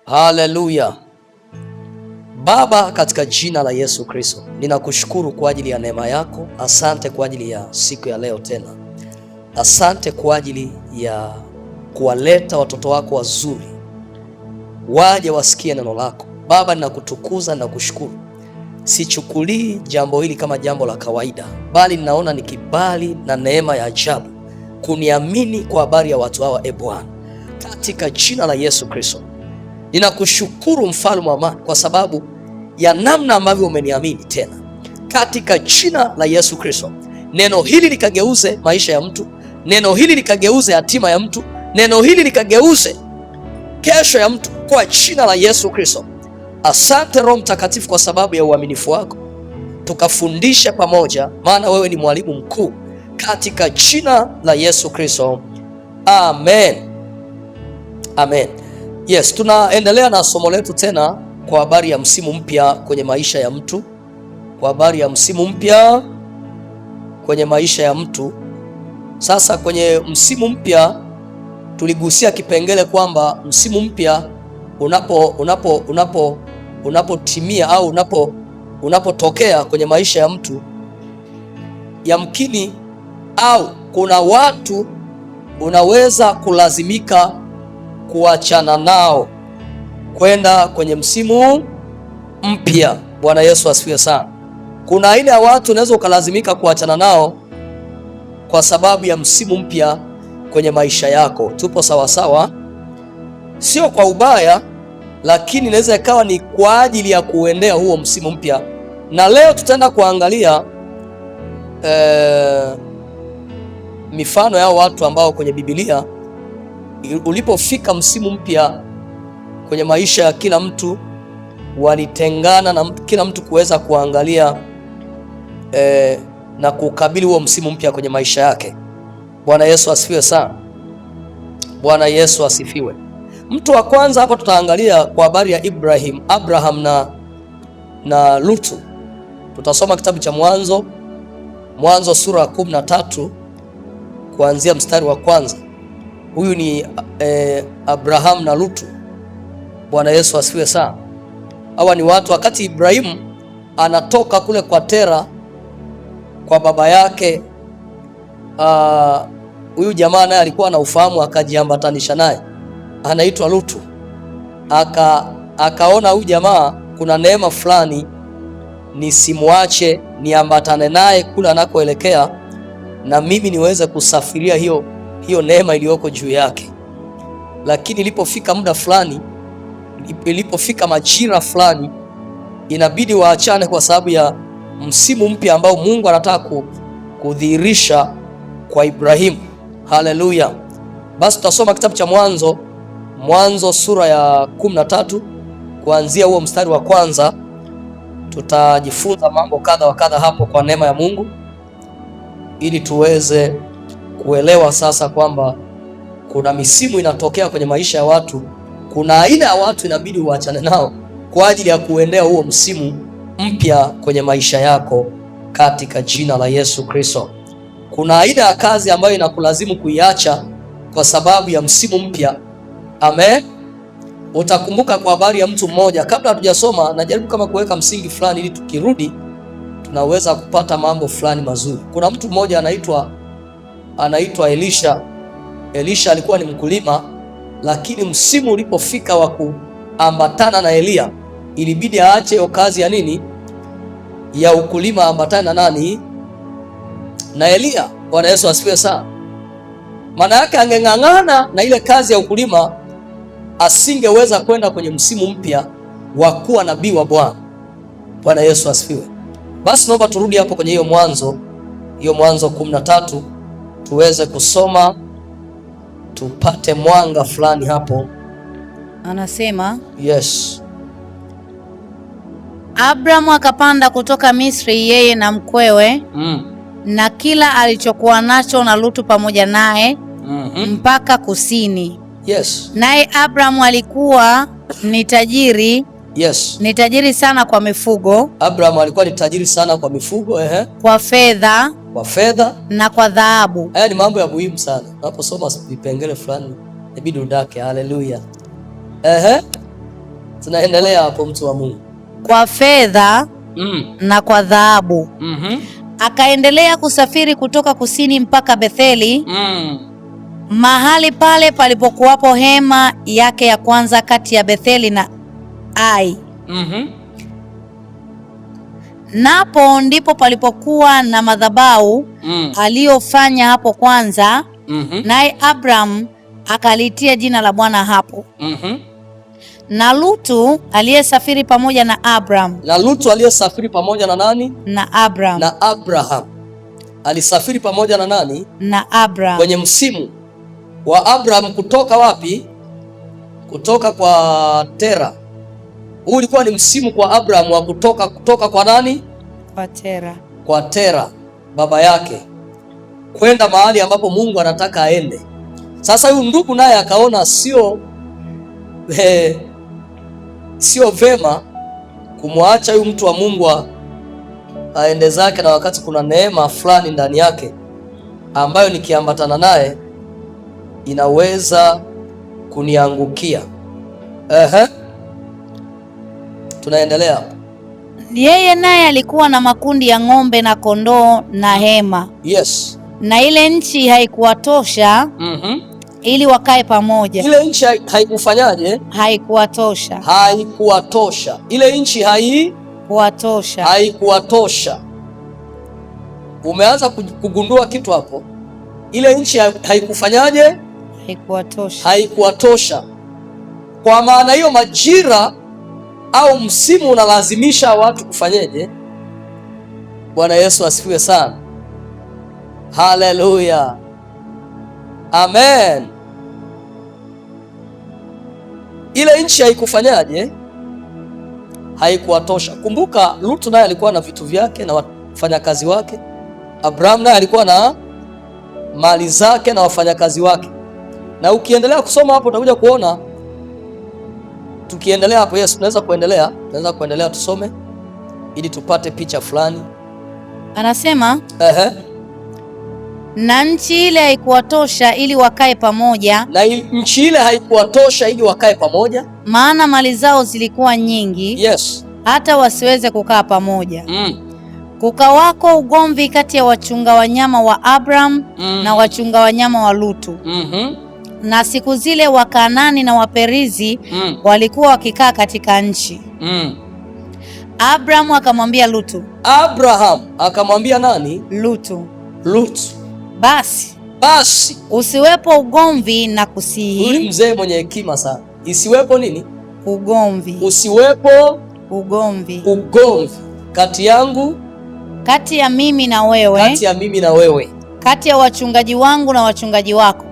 Haleluya. Baba, katika jina la Yesu Kristo, ninakushukuru kwa ajili ya neema yako. Asante kwa ajili ya siku ya leo tena. Asante kwa ajili ya kuwaleta watoto wako wazuri waje wasikie neno lako. Baba, ninakutukuza na kushukuru. Sichukulii jambo hili kama jambo la kawaida, bali ninaona ni kibali na neema ya ajabu kuniamini kwa habari ya watu hawa. Bwana, katika jina la Yesu Kristo, ninakushukuru mfalme wa amani kwa sababu ya namna ambavyo umeniamini tena. Katika jina la Yesu Kristo, neno hili likageuze maisha ya mtu, neno hili likageuze hatima ya mtu, neno hili likageuze kesho ya mtu kwa jina la Yesu Kristo. Asante Roho Mtakatifu kwa sababu ya uaminifu wako, tukafundisha pamoja, maana wewe ni mwalimu mkuu, katika jina la Yesu Kristo, amen. Amen. Yes, tunaendelea na somo letu tena kwa habari ya msimu mpya kwenye maisha ya mtu, kwa habari ya msimu mpya kwenye maisha ya mtu. Sasa kwenye msimu mpya tuligusia kipengele kwamba msimu mpya unapotimia au unapotokea kwenye maisha ya mtu, yamkini au kuna watu unaweza kulazimika kuachana nao kwenda kwenye msimu mpya. Bwana Yesu asifiwe sana. Kuna aina ya watu unaweza ukalazimika kuachana nao kwa sababu ya msimu mpya kwenye maisha yako. Tupo sawasawa? Sio kwa ubaya, lakini inaweza ikawa ni kwa ajili ya kuendea huo msimu mpya. Na leo tutaenda kuangalia mifano ya watu ambao kwenye Biblia ulipofika msimu mpya kwenye maisha ya kila mtu, walitengana na kila mtu kuweza kuangalia na kukabili huo msimu mpya kwenye maisha yake. Bwana Yesu asifiwe sana. Bwana Yesu asifiwe. Mtu wa kwanza hapa tutaangalia kwa habari ya Abraham na Lutu. Tutasoma kitabu cha Mwanzo sura ya 13 kuanzia mstari wa kwanza. Huyu ni Abraham na Lutu. Bwana Yesu asifiwe sana. Hawa ni watu, wakati Ibrahimu anatoka kule kwa Tera kwa baba yake, huyu jamaa naye alikuwa na ufahamu, akajiambatanisha naye, anaitwa Lutu. Akaona huyu jamaa kuna neema fulani, nisimwache niambatane naye kule anakoelekea, na mimi niweze kusafiria hiyo neema iliyoko juu yake. Lakini ilipofika muda fulani, ilipofika majira fulani, inabidi waachane kwa sababu ya msimu mpya ambao Mungu anataka kudhihirisha kwa Ibrahimu. Haleluya. Basi tutasoma kitabu cha Mwanzo sura ya 13 kuanzia huo mstari wa kwanza. Tutajifunza mambo kadha wa kadha hapo kwa neema ya Mungu, ili tuweze kuelewa sasa kwamba kuna misimu inatokea kwenye maisha ya watu. Kuna aina ya watu inabidi uachane nao kwa ajili ya kuendea huo msimu mpya kwenye maisha yako, katika jina la Yesu Kristo. Kuna aina ya kazi ambayo inakulazimu kuiacha kwa sababu ya msimu mpya. Amen. Utakumbuka kwa habari ya mtu mmoja, kabla hatujasoma najaribu kama kuweka msingi fulani ili tukirudi tunaweza kupata mambo fulani mazuri. Kuna mtu mmoja anaitwa Elisha. Elisha alikuwa ni mkulima, lakini msimu ulipofika wa kuambatana na Elia, ilibidi aache hiyo kazi ya nini, ya ukulima, ambatana na nani? Na Elia. Bwana Yesu asifiwe sana. Maana yake angeng'ang'ana na ile kazi ya ukulima, asingeweza kwenda kwenye msimu mpya wa kuwa nabii wa Bwana. Bwana Yesu asifiwe. Basi naomba turudi hapo kwenye hiyo Mwanzo 13 tuweze kusoma, tupate mwanga fulani hapo. Anasema, yes, Abrahamu akapanda kutoka Misri, yeye na mkwewe na kila alichokuwa nacho, na Lutu pamoja naye mpaka kusini. Yes. Naye Abrahamu alikuwa ni tajiri. Yes. Ni tajiri sana kwa mifugo. Abrahamu alikuwa ni tajiri sana kwa mifugo, kwa fedha na kwa dhahabu. Haya ni mambo ya muhimu sana. Unaposoma vipengele fulani inabidi udake. Haleluya. Tunaendelea hapo, mtu wa Mungu. Kwa fedha na kwa dhahabu. Akaendelea kusafiri kutoka kusini mpaka Betheli, mahali pale palipokuwapo hema yake ya kwanza kati ya Betheli na Ai. Napo ndipo palipokuwa na madhabahu aliyofanya hapo kwanza, naye Abraham akalitia jina la Bwana hapo. Na Lutu aliyesafiri pamoja na Abraham. Na Lutu aliyesafiri pamoja na nani? Na Abraham. Na Abraham alisafiri pamoja na nani? Na Abraham. Kwenye msimu wa Abraham kutoka wapi? Kutoka kwa Tera. Huu ulikuwa ni msimu kwa Abraham wa kutoka kwa nani? Kwa Tera. Kwa Tera baba yake, kwenda mahali ambapo Mungu anataka aende. Sasa huyu ndugu naye akaona sio vema kumwacha huyu mtu wa Mungu aende zake, na wakati kuna neema fulani ndani yake ambayo nikiambatana naye inaweza kuniangukia. Tunaendelea. Yeye naye alikuwa na makundi ya ng'ombe na kondoo na hema. Yes. Na ile nchi haikuwatosha ili wakae pamoja. Ile nchi haikufanyaje? Haikuwatosha. Haikuwatosha. Ile nchi haikuwatosha. Umeanza kugundua kitu hapo. Ile nchi haikufanyaje? Haikuwatosha. Haikuwatosha. Kwa maana hiyo majira au msimu unalazimisha watu kufanyeje? Bwana Yesu asifiwe sana. Haleluya. Amen. Ile nchi haikufanyaje? Haikuwatosha. Kumbuka Lutu naye alikuwa na vitu vyake na wafanyakazi wake. Abraham naye alikuwa na mali zake na wafanyakazi wake. Na ukiendelea kusoma hapo utakuja kuona, tukiendelea hapo, yes, tunaweza kuendelea tusome ili tupate picha fulani. Anasema na nchi ile haikuwatosha ili wakae pamoja. Na nchi ile haikuwatosha ili wakae pamoja, maana mali zao zilikuwa nyingi. Yes. Hata wasiweze kukaa pamoja. Kukawako ugomvi kati ya wachunga wanyama wa Abraham na wachunga wanyama wa Lutu. Na siku zile Wakanaani na Waperizi walikuwa wakikaa katika nchi. Abraham akamwambia Lutu. Abraham akamwambia nani? Lutu. Basi usiwepo ugomvi na kusihi. Huyu mzee mwenye hekima sana. Isiwepo nini? Ugomvi. Usiwepo ugomvi kati ya mimi na wewe, kati ya wachungaji wangu na wachungaji wako.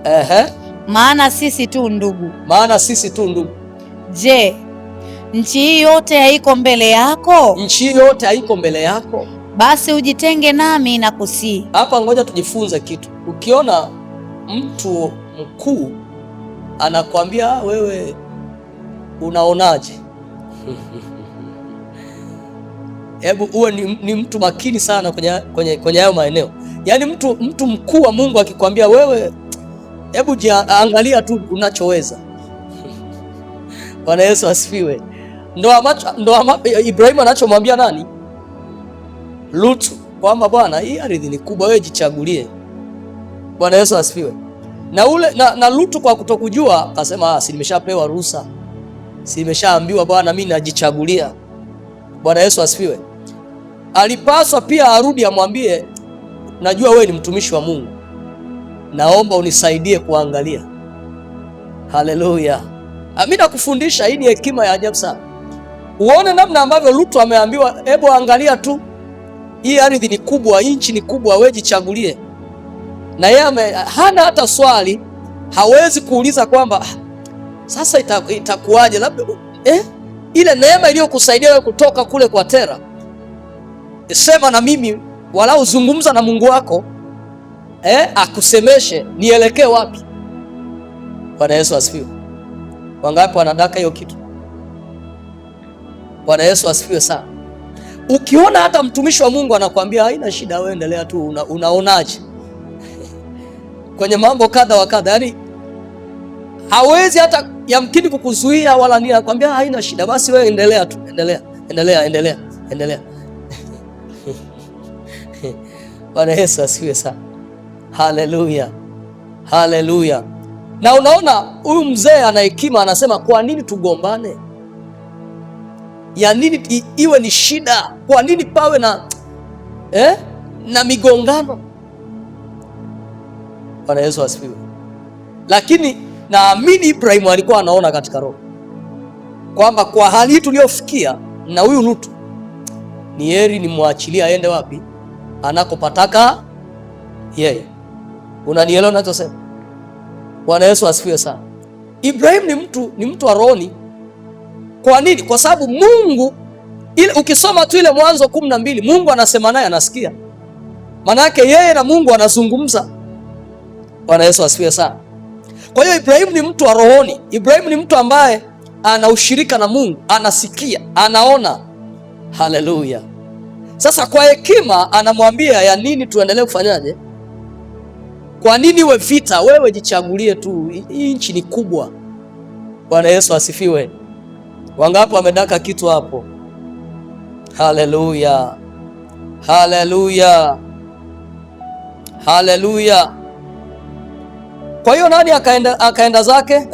Maana sisi tu ndugu. Je, nchi hii yote haiko mbele yako? Basi ujitenge nami na kusihi. Hapa ngoja tujifunze kitu. Ukiona mtu mkuu anakuambia wewe unaonaje? Hebu uwe ni mtu makini sana kwenye hayo maeneo. Yaani mtu mkuu wa Mungu akikwambia wewe, hebu angalia tu unachoweza. Bwana Yesu asifiwe. Ndo Ibrahimu anachomwambia nani? Lutu, kwamba bwana, hii ardhi ni kubwa, wewe jichagulie. Bwana Yesu asifiwe. Na Lutu kwa kutokujua akasema, si nimeshapewa ruhusa, si nimeshaambiwa bwana, mimi najichagulia. Bwana Yesu asifiwe. Alipaswa pia arudi amwambie, najua wewe ni mtumishi wa Mungu, naomba unisaidie kuangalia. Haleluya. Amina. Kufundisha, hii ni hekima ya ajabu sana. Uone namna ambavyo Lutu ameambiwa, hebu angalia tu, hii ardhi ni kubwa, nchi ni kubwa, wewe jichagulie. Na yeye hana hata swali, hawezi kuuliza kwamba sasa itakuwaje, labda ile neema iliyokusaidia wewe kutoka kule kwa Tera, sema na mimi, walau zungumza na Mungu wako akusemeshe nielekee wapi. Bwana Yesu asifiwe. Wangapi wanadaka hiyo kitu? Bwana Yesu asifiwe sana. Ukiona hata mtumishi wa Mungu anakuambia haina shida, wewe endelea tu, unaonaje? Kwenye mambo kadha wa kadha, yani hawezi hata yamkini kukuzuia wala nini, anakuambia haina shida, basi wewe endelea tu, endelea. Bwana Yesu asifiwe sana. Haleluya. Na unaona huyu mzee ana hekima, anasema kwa nini tugombane? Ya nini iwe ni shida? Kwa nini pawe na migongano? Bwana Yesu asifiwe. Lakini naamini Ibrahimu alikuwa anaona katika roho kwamba kwa hali hii tuliyofikia na huyu Lutu, ni heri nimwachilie aende wapi? Anakopataka yeye. Unanielewa ninachosema? Bwana Yesu asifiwe sana. Ibrahimu ni mtu wa rohoni. Kwa nini? Kwa sababu Mungu ukisoma tu ile Mwanzo 12, Mungu anasema naye, anasikia. Maana yake yeye na Mungu anazungumza. Bwana Yesu asifiwe sana. Kwa hiyo Ibrahimu ni mtu wa rohoni. Ibrahimu ni mtu ambaye ana ushirika na Mungu, anasikia, anaona. Haleluya. Sasa kwa hekima anamwambia, ya nini tuendelee kufanyaje? Kwa nini iwe vita? Wewe jichagulie tu, hii nchi ni kubwa. Bwana Yesu asifiwe. Wangapi wamedaka kitu hapo? Haleluya. Kwa hiyo nani akaenda zake?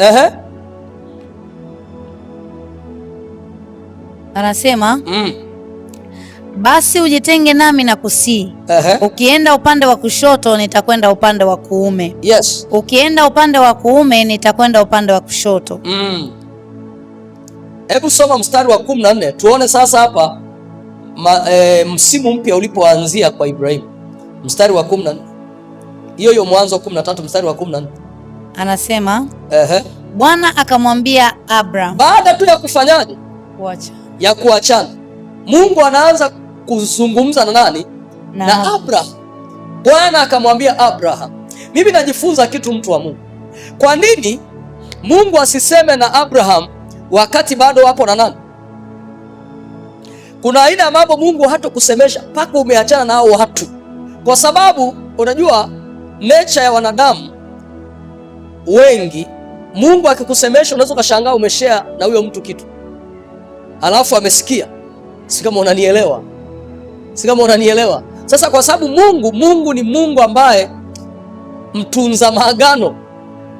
Anasema basi ujitenge nami na kusii. Ukienda upande wa kushoto nitakwenda upande wa kuume. Yes. Ukienda upande wa kuume nitakwenda upande wa kushoto. Hebu soma mstari wa 14 tuone sasa hapa msimu mpya ulipoanzia kwa Ibrahimu. Mstari wa 14. Hiyo Mwanzo 13 mstari wa 14. Anasema Bwana akamwambia Abraham, baada tu ya kufanyaje? Ya kuachana. Mungu anaanza kuzungumza na nani? Na Abraham. Bwana akamwambia Abraham. Mimi najifunza kitu, mtu wa Mungu. Kwa nini Mungu asiseme na Abraham wakati bado wapo na nani? Kuna aina ya mambo Mungu hatakusemesha mpaka umeachana na hao watu, kwa sababu unajua nature ya wanadamu wengi. Mungu akikusemesha unaweza ukashangaa umeshare na huyo mtu kitu, alafu amesikia. Si kama unanielewa? Sasa kwa sababu Mungu ni Mungu ambaye mtunza maagano,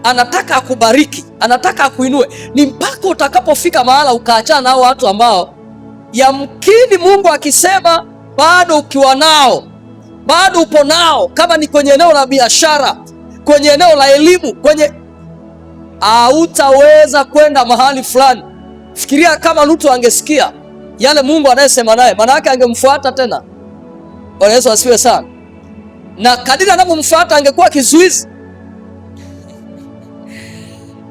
anataka akubariki, anataka akuinue. Ni mpaka utakapofika mahala ukaachana nao watu ambao yamkini Mungu akisema bado ukiwa nao, bado upo nao, kama ni kwenye eneo la biashara, kwenye eneo la elimu, hautaweza kwenda mahali fulani. Fikiria kama Lutu angesikia yale Mungu anayesema naye, maana yake angemfuata tena. Bwana Yesu asifiwe sana. Na kadiri anapomfuata angekuwa kizuizi.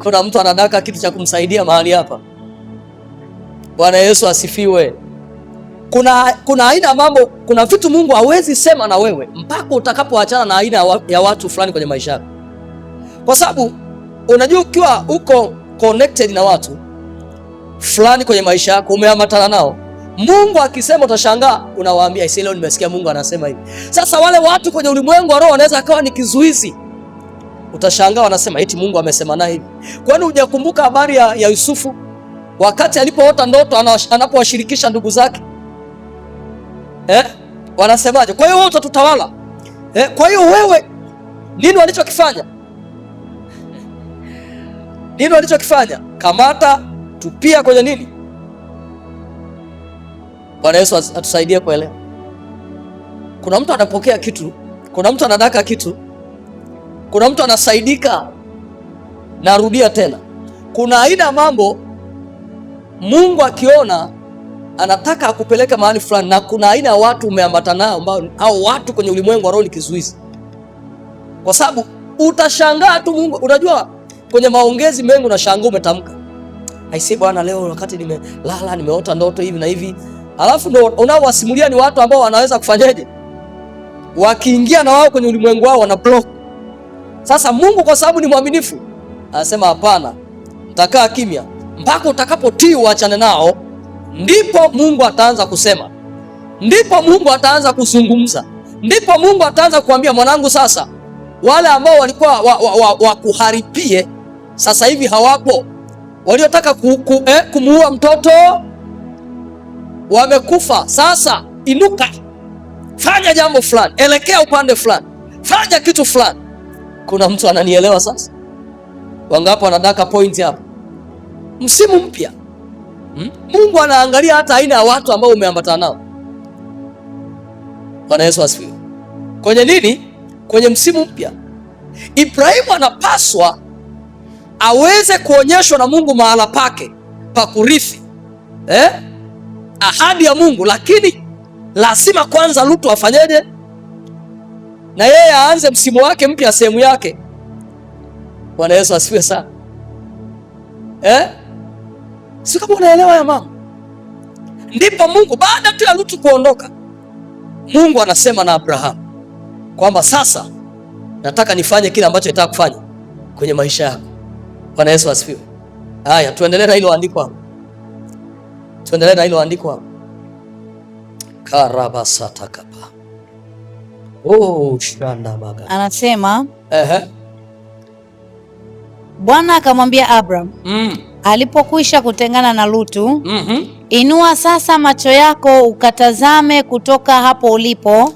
Kuna mtu anadaka kitu cha kumsaidia mahali hapa. Bwana Yesu asifiwe. Kuna aina mambo, kuna vitu Mungu hawezi sema na wewe mpaka utakapoachana na aina ya watu fulani kwenye maisha yako. Kwa sababu unajua ukiwa uko connected na watu fulani kwenye maisha yako, umeambatana nao, Mungu akisema utashangaa, unawaambia isi leo nimesikia Mungu anasema hivi. Sasa wale watu kwenye ulimwengu wa roho wanaweza akawa ni kizuizi. Utashangaa wanasema eti Mungu amesema naye hivi. Kwani hujakumbuka habari ya Yusufu wakati alipoota ndoto anapowashirikisha ndugu zake? Wanasemaje? Kwa hiyo wewe utatutawala. Kwa hiyo wewe nini walichokifanya? Kamata, tupia kwenye nini? Bwana Yesu atusaidie kuelewa. Kuna mtu anapokea kitu, kuna mtu anadaka kitu, kuna mtu anasaidika. Narudia tena, kuna aina mambo Mungu akiona anataka akupeleka mahali fulani, na kuna aina ya watu umeambatana nao ambao hao watu kwenye ulimwengu wa roho ni kizuizi. Kwa sababu utashangaa tu Mungu, unajua kwenye maongezi mengi unashangaa umetamka, aisee bwana, leo wakati nimelala nimeota ndoto hivi na hivi. Alafu ndo unaowasimulia ni watu ambao wanaweza kufanyaje? Wakiingia na wao kwenye ulimwengu wao wana block. Sasa Mungu kwa sababu ni mwaminifu anasema hapana, mtakaa kimya mpaka utakapotii uachane nao. Ndipo Mungu ataanza kusema, ndipo Mungu ataanza kuzungumza, ndipo Mungu ataanza kuambia, mwanangu, sasa wale ambao walikuwa wakuharibie sasa hivi hawapo. waliotaka kumuua mtoto wamekufa. Sasa inuka, fanya jambo fulani, elekea upande fulani, fanya kitu fulani. Kuna mtu ananielewa sasa? Wangapi wanadaka point hapa? Msimu mpya, Mungu anaangalia hata aina ya watu ambao umeambatana nao. Bwana Yesu asifiwe. Kwenye nini? Kwenye msimu mpya, Ibrahimu anapaswa aweze kuonyeshwa na Mungu mahala pake pa kurithi ahadi ya Mungu, lakini lazima kwanza Lutu afanyeje? Na yeye aanze msimu wake mpya sehemu yake. Bwana Yesu asifiwe sana. Si kama unaelewa ya mama? Ndipo Mungu baada tu ya Lutu kuondoka, Mungu anasema na Abrahamu kwamba sasa nataka nifanye kile ambacho nataka kufanya kwenye maisha yako. Bwana Yesu asifiwe. Haya, tuendelee na hilo andiko hapo. Tuendelee na hilo andiko hapo. Karabasatakapa. Shanda baga. Anasema Bwana akamwambia Abraham alipokwisha kutengana na Lutu, inua sasa macho yako ukatazame kutoka hapo ulipo.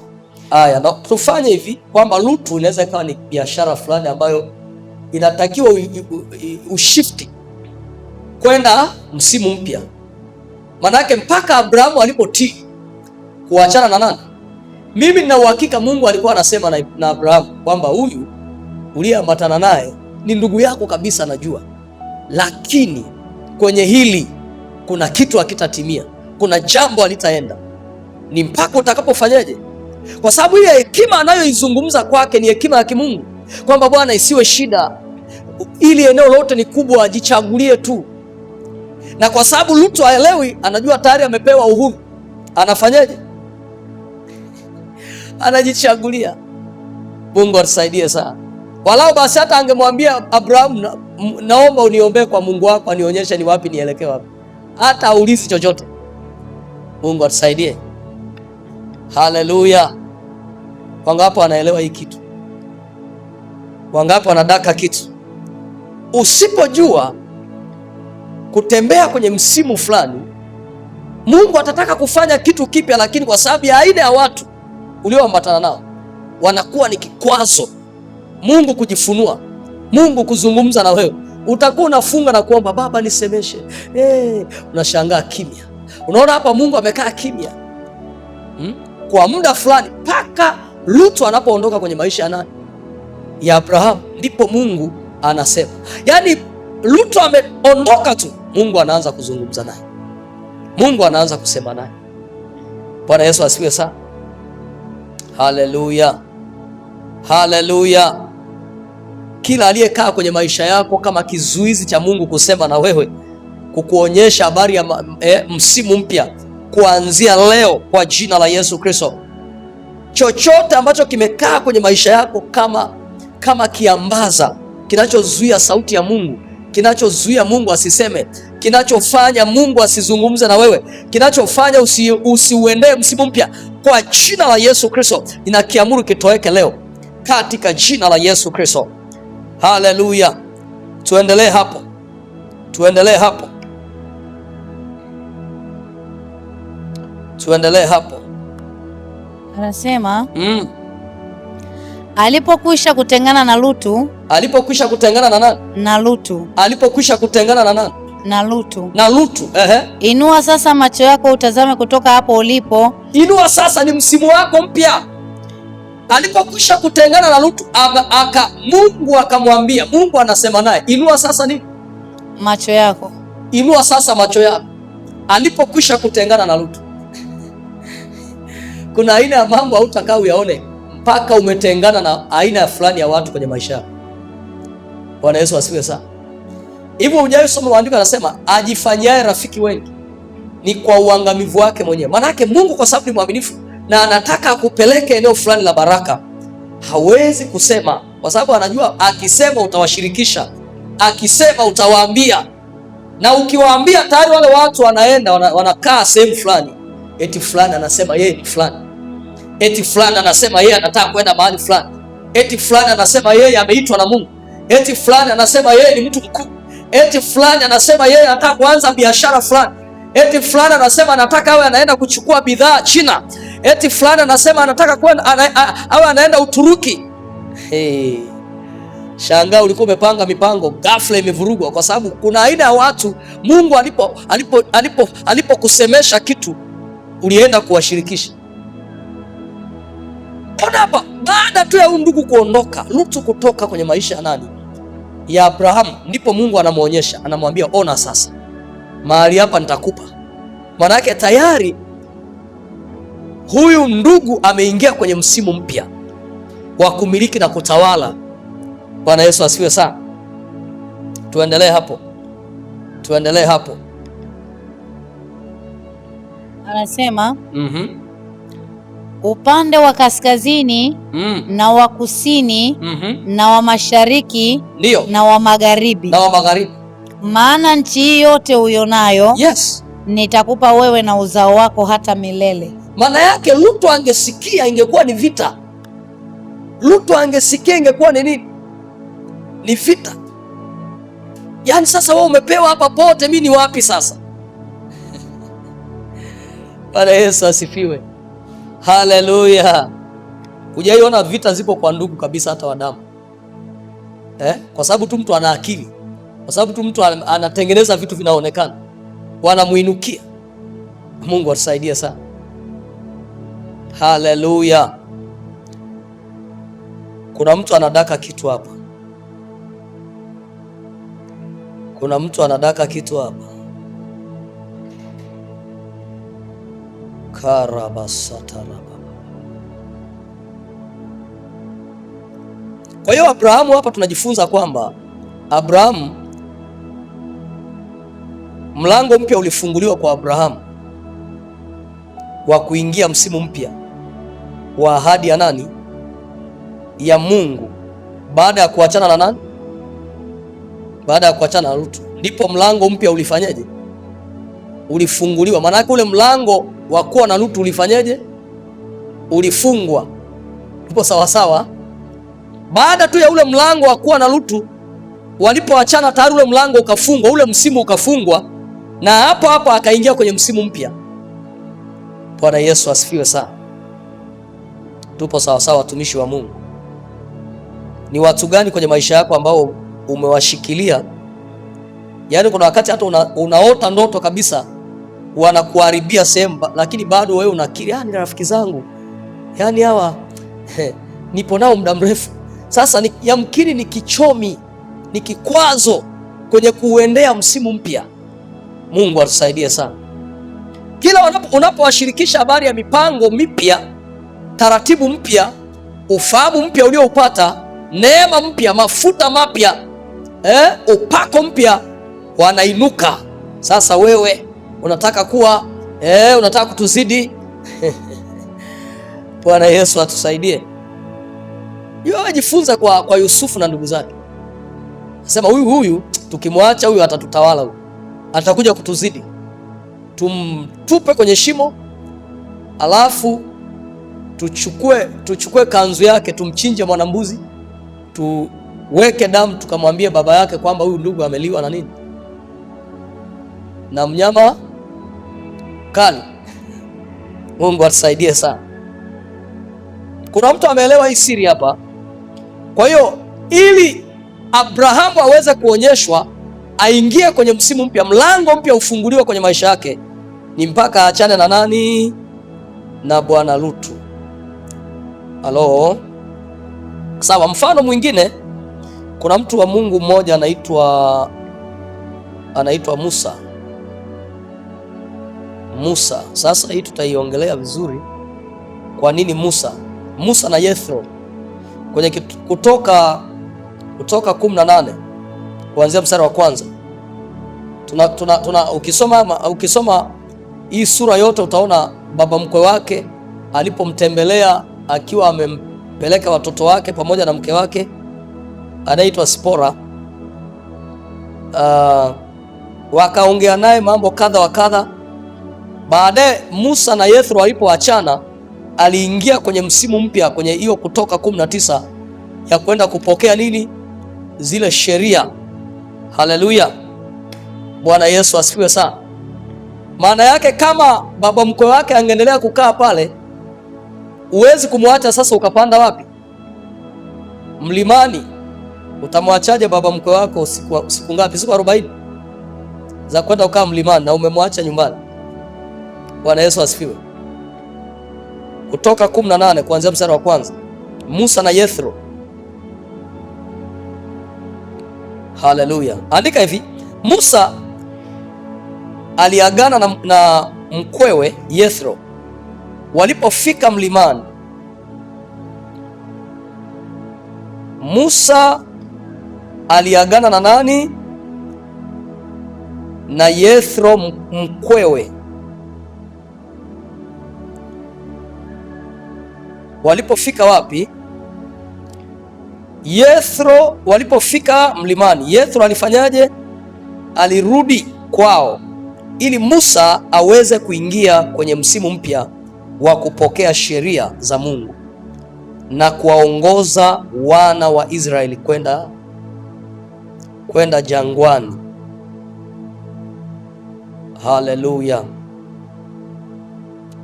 Haya, na tufanye hivi kwamba Lutu inaweza ikawa ni biashara fulani ambayo inatakiwa ushifti kwenda msimu mpya. Manake mpaka Abrahamu alipotii kuachana na nani? Mimi nina uhakika Mungu alikuwa anasema na Abrahamu kwamba huyu uliyeambatana naye ni ndugu yako kabisa, najua, lakini kwenye hili kuna kitu hakitatimia, kuna jambo halitaenda, ni mpaka utakapofanyaje? Kwa sababu ile hekima anayoizungumza kwake ni hekima ya kimungu, kwamba Bwana, isiwe shida, ili eneo lote ni kubwa, ajichagulie tu. Na kwa sababu Lutu haelewi, anajua tayari amepewa uhuru, anafanyaje? Anajichagulia. Mungu atusaidie sana. Walau basi hata angemwambia Abrahamu, naomba uniombee kwa Mungu wako anionyeshe ni wapi nielekee wapi, hata aulizi chochote. Mungu atusaidie. Haleluya. Wangapi wanaelewa hii kitu? Wangapi wanadaka kitu? Usipojua kutembea kwenye msimu fulani, Mungu atataka kufanya kitu kipya, lakini kwa sababu ya aina ya watu ulioambatana nao, wanakuwa ni kikwazo Mungu kujifunua, Mungu kuzungumza na wewe. Utakuwa unafunga na kuomba, Baba nisemeshe. Unashangaa kimya. Unaona hapa Mungu amekaa kimya kwa muda fulani, mpaka Lutu anapoondoka kwenye maisha ya nani? Ya Abrahamu. Ndipo Mungu anasema, yaani Lutu ameondoka tu, Mungu anaanza kuzungumza naye, Mungu anaanza kusema naye. Bwana Yesu asifiwe sana. Haleluya, haleluya. Kila aliyekaa kwenye maisha yako kama kizuizi cha Mungu kusema na wewe, kukuonyesha habari ya msimu mpya, kuanzia leo kwa jina la Yesu Kristo, chochote ambacho kimekaa kwenye maisha yako kama kiambaza kinachozuia sauti ya Mungu, kinachozuia Mungu asiseme, kinachofanya Mungu asizungumze na wewe, kinachofanya usiuendee msimu mpya, kwa jina la Yesu Kristo ninakiamuru kitoweke leo katika jina la Yesu Kristo. Haleluya. Tuendelee hapo, tuendelee hapo, tuendelee hapo. Anasema alipokwisha kutengana na Lutu. Alipokwisha kutengana na nani? Na Lutu. Alipokwisha kutengana na nani? Na Lutu. Na Lutu. Inua sasa macho yako utazame kutoka hapo ulipo. Inua sasa, ni msimu wako mpya. Alipokwisha kutengana na Lutu, Mungu akamwambia, Mungu anasema naye, inua sasa ni macho yako. Inua sasa macho yako. Alipokwisha kutengana na Lutu. Kuna aina ya mambo hautakaa uyaone mpaka umetengana na aina fulani ya watu kwenye maisha yako. Bwana Yesu asifiwe sana. Hivyo hujawahi soma maandiko anasema, ajifanyaye rafiki wengi ni kwa uangamivu wake mwenyewe. Maanake Mungu kwa sababu ni mwaminifu na anataka akupeleke eneo fulani la baraka, hawezi kusema, kwa sababu anajua akisema utawashirikisha, akisema utawaambia, na ukiwaambia tayari wale watu wanaenda wanakaa sehemu fulani, eti fulani anasema yeye ni fulani, eti fulani anasema yeye anataka kwenda mahali fulani, eti fulani anasema yeye ameitwa na Mungu, eti fulani anasema yeye ni mtu mkuu, eti fulani anasema yeye anataka kuanza biashara fulani, eti fulani anasema anataka awe anaenda kuchukua bidhaa China, eti fulani anasema anataka kwenda awe anaenda Uturuki. Hey. Shangaa ulikuwa umepanga mipango, ghafla imevurugwa, kwa sababu kuna aina ya watu Mungu alipokusemesha kitu ulienda kuwashirikisha. Ona hapa, baada tu ya ndugu kuondoka, Lutu kutoka kwenye maisha ya nani? Ya Abrahamu, ndipo Mungu anamuonyesha, anamwambia ona sasa, mahali hapa nitakupa. Maana yake tayari huyu ndugu ameingia kwenye msimu mpya wa kumiliki na kutawala. Bwana Yesu asifiwe sana. Tuendelee hapo. Anasema upande wa kaskazini na wa kusini na wa mashariki na wa magharibi. Maana nchi hii yote uionayo, yes, nitakupa wewe na uzao wako hata milele. Maana yake Lutu angesikia ingekuwa ni vita. Lutu angesikia ingekuwa ni nini? Ni vita. Yaani sasa wewe umepewa hapa pote, mimi ni wapi sasa? Bwana Yesu asifiwe. Haleluya. Hujaiona vita zipo kwa ndugu kabisa, hata wa damu. Kwa sababu tu mtu ana akili, kwa sababu tu mtu anatengeneza vitu vinaonekana, wanamuinukia. Mungu atusaidie sana. Haleluya. Kuna mtu anadaka kitu hapa. Kwa hiyo Abrahamu hapa tunajifunza kwamba Abrahamu, mlango mpya ulifunguliwa kwa Abrahamu wa kuingia msimu mpya wa ahadi ya nani? Ya Mungu, baada ya kuachana na nani? Baada ya kuachana na Lutu, ndipo mlango mpya ulifanyaje? Ulifunguliwa. Maana yake ule mlango wa kuwa na Lutu ulifanyaje? Ulifungwa. Ipo sawa sawa. Baada tu ya ule mlango wa kuwa na Lutu, walipoachana tayari ule mlango ukafungwa, ule msimu ukafungwa, na hapo hapo akaingia kwenye msimu mpya. Bwana Yesu asifiwe sana. Tupo sawa sawa, watumishi wa Mungu. Ni watu gani kwenye maisha yako ambao umewashikilia? Yaani kuna wakati hata unaota ndoto kabisa wanakuharibia sehemu, lakini bado wewe unakiri, ni rafiki zangu, yaani hawa nipo nao muda mrefu sasa. Yamkini ni kichomi, ni kikwazo kwenye kuendea msimu mpya. Mungu atusaidie sana. Kila unapowashirikisha habari ya mipango mipya, taratibu mpya, ufahamu mpya ulioupata, neema mpya, mafuta mapya, upako mpya, wanainuka. Sasa wewe unataka kuwa unataka kutuzidi. Bwana Yesu atusaidie. Ajifunza kwa Yusufu na ndugu zake. Anasema huyu tukimwacha huyu atatutawala, huyu atakuja kutuzidi. Tumtupe kwenye shimo, alafu tuchukue kanzu yake, tumchinje mwanambuzi, tuweke damu, tukamwambie baba yake kwamba huyu ndugu ameliwa na nini? Na mnyama kali. Mungu atusaidie sana. Kuna mtu ameelewa hii siri hapa? Kwa hiyo ili Abrahamu aweze kuonyeshwa aingie kwenye msimu mpya, mlango mpya ufunguliwe kwenye maisha yake, ni mpaka aachane na nani? Na bwana Lutu. Halo. Sawa, mfano mwingine, kuna mtu wa Mungu mmoja anaitwa Musa. Sasa hii tutaiongelea vizuri. Kwa nini Musa na Yethro? Kwenye Kutoka 18 kuanzia mstari wa kwanza. Ukisoma hii sura yote utaona baba mkwe wake alipomtembelea akiwa amempeleka watoto wake pamoja na mke wake anaitwa Sipora. Wakaongea naye mambo kadha wa kadha. Baadaye Musa na Yethro walipoachana, aliingia kwenye msimu mpya kwenye hiyo Kutoka 19 ya kwenda kupokea nini? Zile sheria. Haleluya. Bwana Yesu asifiwe sana. Maana yake kama baba mkwe wake angeendelea kukaa pale, huwezi kumwacha sasa ukapanda wapi? Mlimani. Utamwachaje baba mkwe wako siku ngapi? Siku 40 za kwenda kukaa mlimani na umemwacha nyumbani. Bwana Yesu asifiwe. Kutoka 18 kuanzia mstari wa kwanza. Musa na Yethro. Haleluya. Andika hivi, Musa aliagana na mkwewe Yethro. Walipofika mlimani, Musa aliagana na nani? Na Yethro mkwewe. Walipofika wapi? Yethro walipofika mlimani, Yethro alifanyaje? Alirudi kwao ili Musa aweze kuingia kwenye msimu mpya wa kupokea sheria za Mungu na kuwaongoza wana wa Israeli kwenda jangwani. Haleluya.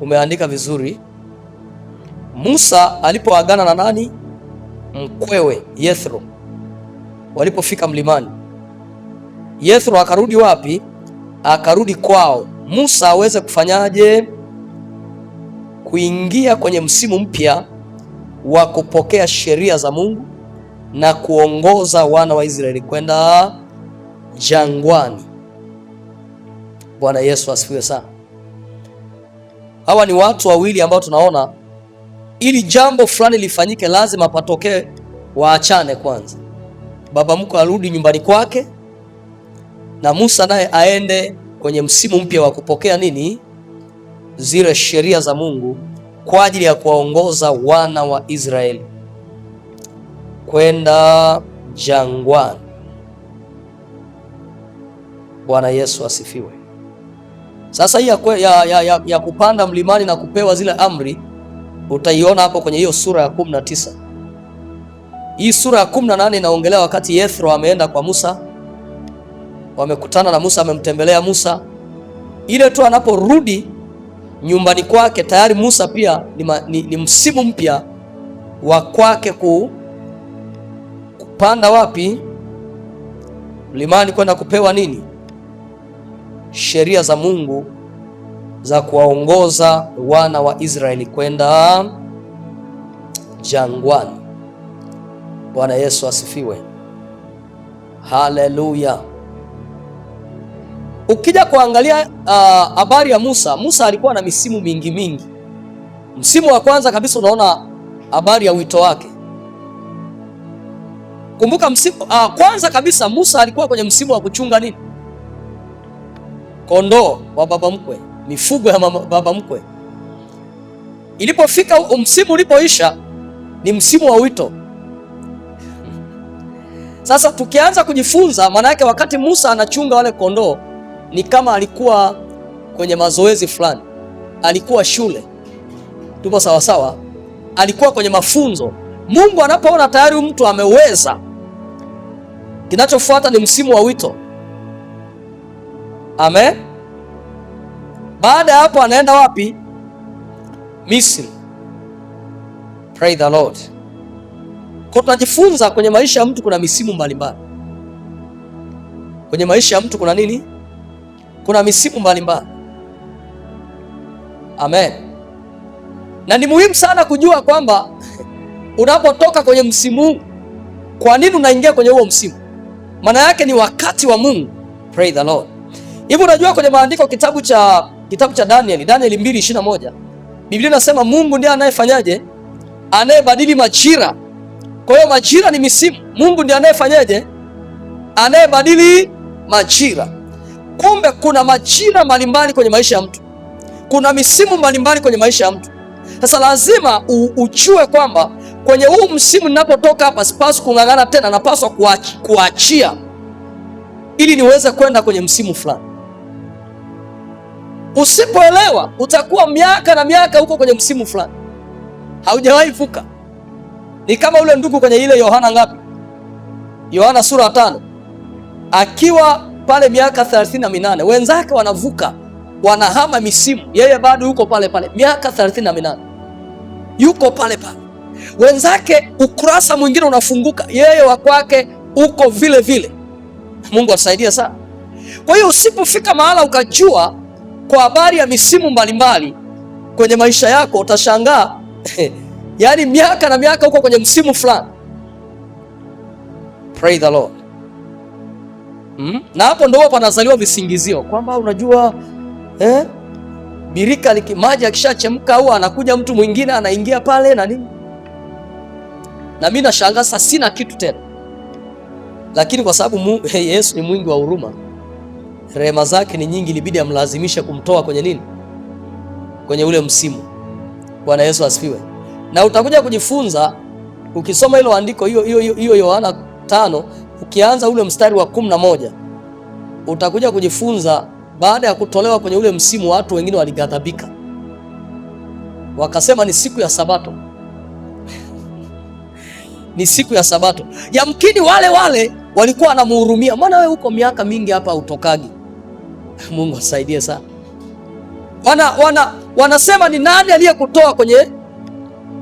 Umeandika vizuri. Musa alipoagana na nani? Mkwewe Yethro. Walipofika mlimani, Yethro akarudi wapi? Akarudi kwao. Musa aweze kufanyaje? Kuingia kwenye msimu mpya wa kupokea sheria za Mungu na kuongoza wana wa Israeli kwenda jangwani. Bwana Yesu asifiwe sana. Hawa ni watu wawili ambao tunaona ili jambo fulani lifanyike lazima patokee waachane kwanza. Baba mkwe arudi nyumbani kwake na Musa naye aende kwenye msimu mpya wa kupokea nini? Zile sheria za Mungu kwa ajili ya kuwaongoza wana wa Israeli kwenda jangwani. Bwana Yesu asifiwe. Sasa hii ya kupanda mlimani na kupewa zile amri utaiona hapo kwenye hiyo sura ya 19. Hii sura ya 18 inaongelea wakati Yethro ameenda kwa Musa, wamekutana na Musa, amemtembelea Musa. Ile tu anaporudi nyumbani kwake tayari Musa pia ni msimu mpya wa kwake kupanda wapi? Mlimani kwenda kupewa nini? Sheria za Mungu za kuwaongoza wana wa Israeli kwenda jangwani. Bwana Yesu asifiwe. Haleluya. Ukija kuangalia habari ya Musa alikuwa na misimu mingi. Msimu wa kwanza kabisa unaona habari ya wito wake. Kumbuka msimu kwanza kabisa Musa alikuwa kwenye msimu wa kuchunga nini? Kondoo wa baba mkwe, mifugo ya baba mkwe. Ilipofika msimu ulipoisha ni msimu wa wito. Sasa tukianza kujifunza, maana yake wakati Musa anachunga wale kondoo ni kama alikuwa kwenye mazoezi fulani, alikuwa shule. Tupo sawa sawa, alikuwa kwenye mafunzo. Mungu anapoona tayari mtu ameweza, kinachofuata ni msimu wa wito. Amen. Baada ya hapo anaenda wapi? Misri. Praise the Lord. Kwa tunajifunza kwenye maisha ya mtu kuna misimu mbalimbali. Kwenye maisha ya mtu kuna nini? Kuna misimu mbalimbali. Amen. Na ni muhimu sana kujua kwamba unapotoka kwenye msimu, kwa nini unaingia kwenye huo msimu? Maana yake ni wakati wa Mungu. Praise the Lord. Hivi unajua kwenye maandiko kitabu cha Danieli 2:21 Biblia inasema Mungu ndiye anayefanyaje? Anayebadili majira. Kwa hiyo majira ni misimu. Mungu ndiye anayefanyaje? Anayebadili majira. Kumbe kuna majira mbalimbali kwenye maisha ya mtu. Kuna misimu mbalimbali kwenye maisha ya mtu. Sasa lazima ujue kwamba kwenye huu msimu ninapotoka hapa sipaswi kung'ang'ana tena, napaswa kuachia ili niweze kwenda kwenye msimu fulani. Usipoelewa utakuwa miaka na miaka huko kwenye msimu fulani, haujawahi vuka. Ni kama ule ndugu kwenye ile Yohana ngapi? Yohana sura 5, akiwa pale miaka 38, wenzake wanavuka, wanahama misimu, yeye bado yuko pale pale, miaka 38 yuko pale pale. Wenzake ukurasa mwingine unafunguka, yeye wa kwake uko vile vile. Mungu atusaidie sana. Kwa hiyo usipofika mahala ukajua kwa habari ya misimu mbalimbali kwenye maisha yako, utashangaa yaani miaka na miaka uko kwenye msimu fulani. Praise the Lord. Na hapo ndio panazaliwa visingizio kwamba unajua birika maji akishachemka au anakuja mtu mwingine anaingia pale na nini. Na mimi nashangaa sasa, sina kitu tena, lakini kwa sababu Yesu ni mwingi wa huruma, rehema zake ni nyingi, ilibidi amlazimishe kumtoa kwenye nini, kwenye ule msimu. Bwana Yesu asifiwe. Na utakuja kujifunza ukisoma hilo andiko, hiyo Yohana 5 ukianza ule mstari wa 11, utakuja kujifunza baada ya kutolewa kwenye ule msimu, watu wengine walighadhabika, wakasema ni siku ya Sabato ni siku ya Sabato. Yamkini wale walikuwa wanamhurumia, maana wewe uko miaka mingi hapa utokagi. Mungu asaidie sana. Wanasema ni nani aliyekutoa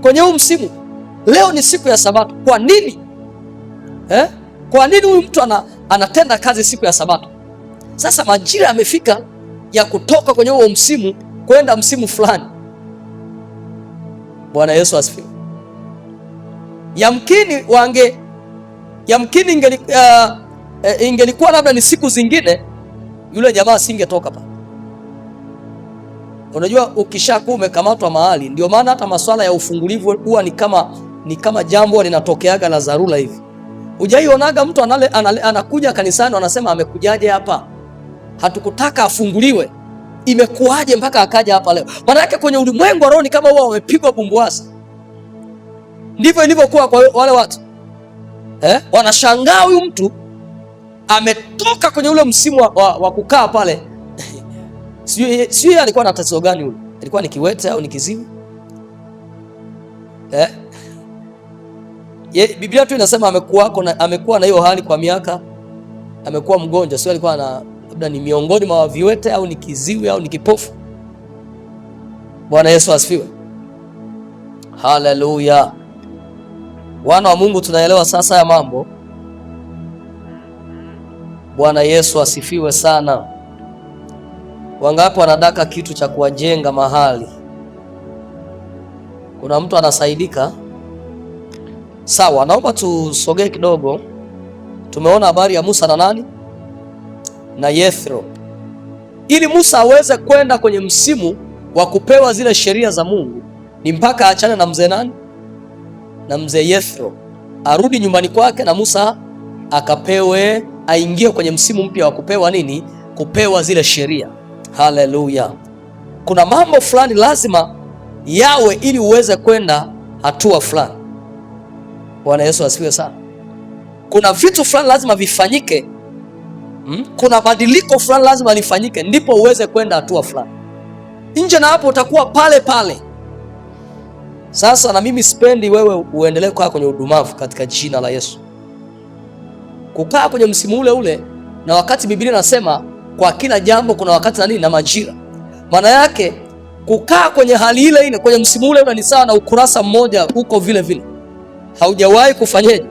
kwenye huu msimu? Leo ni siku ya Sabato. Kwa nini? Kwa nini huyu mtu anatenda kazi siku ya Sabato? Sasa majira yamefika ya kutoka kwenye huo msimu kwenda msimu fulani. Bwana Yesu asifiwe. Yamkini ingelikuwa labda ni siku zingine, yule jamaa asingetoka pa. Unajua ukishakuwa umekamatwa mahali, ndio maana hata masuala ya ufungulivu huwa ni kama jambo linatokeaga la dharura hivi. Hujaionaga mtu anakuja kanisani anasema amekujaje hapa? Hatukutaka afunguliwe. Imekuaje mpaka akaja hapa leo? Maana yake kwenye ulimwengu wa roho ni kama wao wamepigwa bumbuazi. Ndivyo ilivyokuwa kwa wale watu. Wanashangaa huyu mtu ametoka kwenye ule msimu wa kukaa pale. Sijui alikuwa na tatizo gani huyu? Alikuwa ni kiwete au ni kiziwi? Biblia tu inasema amekuwa na hiyo hali kwa miaka, amekuwa mgonjwa. Sio alikuwa labda ni miongoni mwa viwete au ni kiziwi au ni kipofu. Bwana Yesu asifiwe. Haleluya. Wana wa Mungu, tunaelewa sasa ya mambo. Bwana Yesu asifiwe sana. Wangapi wanadaka kitu cha kuwajenga mahali? Kuna mtu anasaidika? Sawa, naomba tusogee kidogo. Tumeona habari ya Musa na nani? Na Yethro. Ili Musa aweze kwenda kwenye msimu wa kupewa zile sheria za Mungu, ni mpaka aachane na mzee nani? Na mzee Yethro. Arudi nyumbani kwake na Musa aingie kwenye msimu mpya wa kupewa nini? Kupewa zile sheria. Haleluya. Kuna mambo fulani lazima yawe ili uweze kwenda hatua fulani. Bwana Yesu asifiwe sana. Kuna vitu fulani lazima vifanyike. Kuna badiliko fulani lazima lifanyike ndipo uweze kwenda hatua fulani. Nje na hapo utakuwa pale pale. Sasa na mimi sipendi wewe uendelee kukaa kwenye udumavu katika jina la Yesu. Kukaa kwenye msimu ule ule, na wakati Biblia inasema kwa kila jambo kuna wakati na nini na majira. Maana yake kukaa kwenye hali ile ile kwenye msimu ule ule ni sawa na ukurasa mmoja uko vile vile. Haujawahi kufanyeje?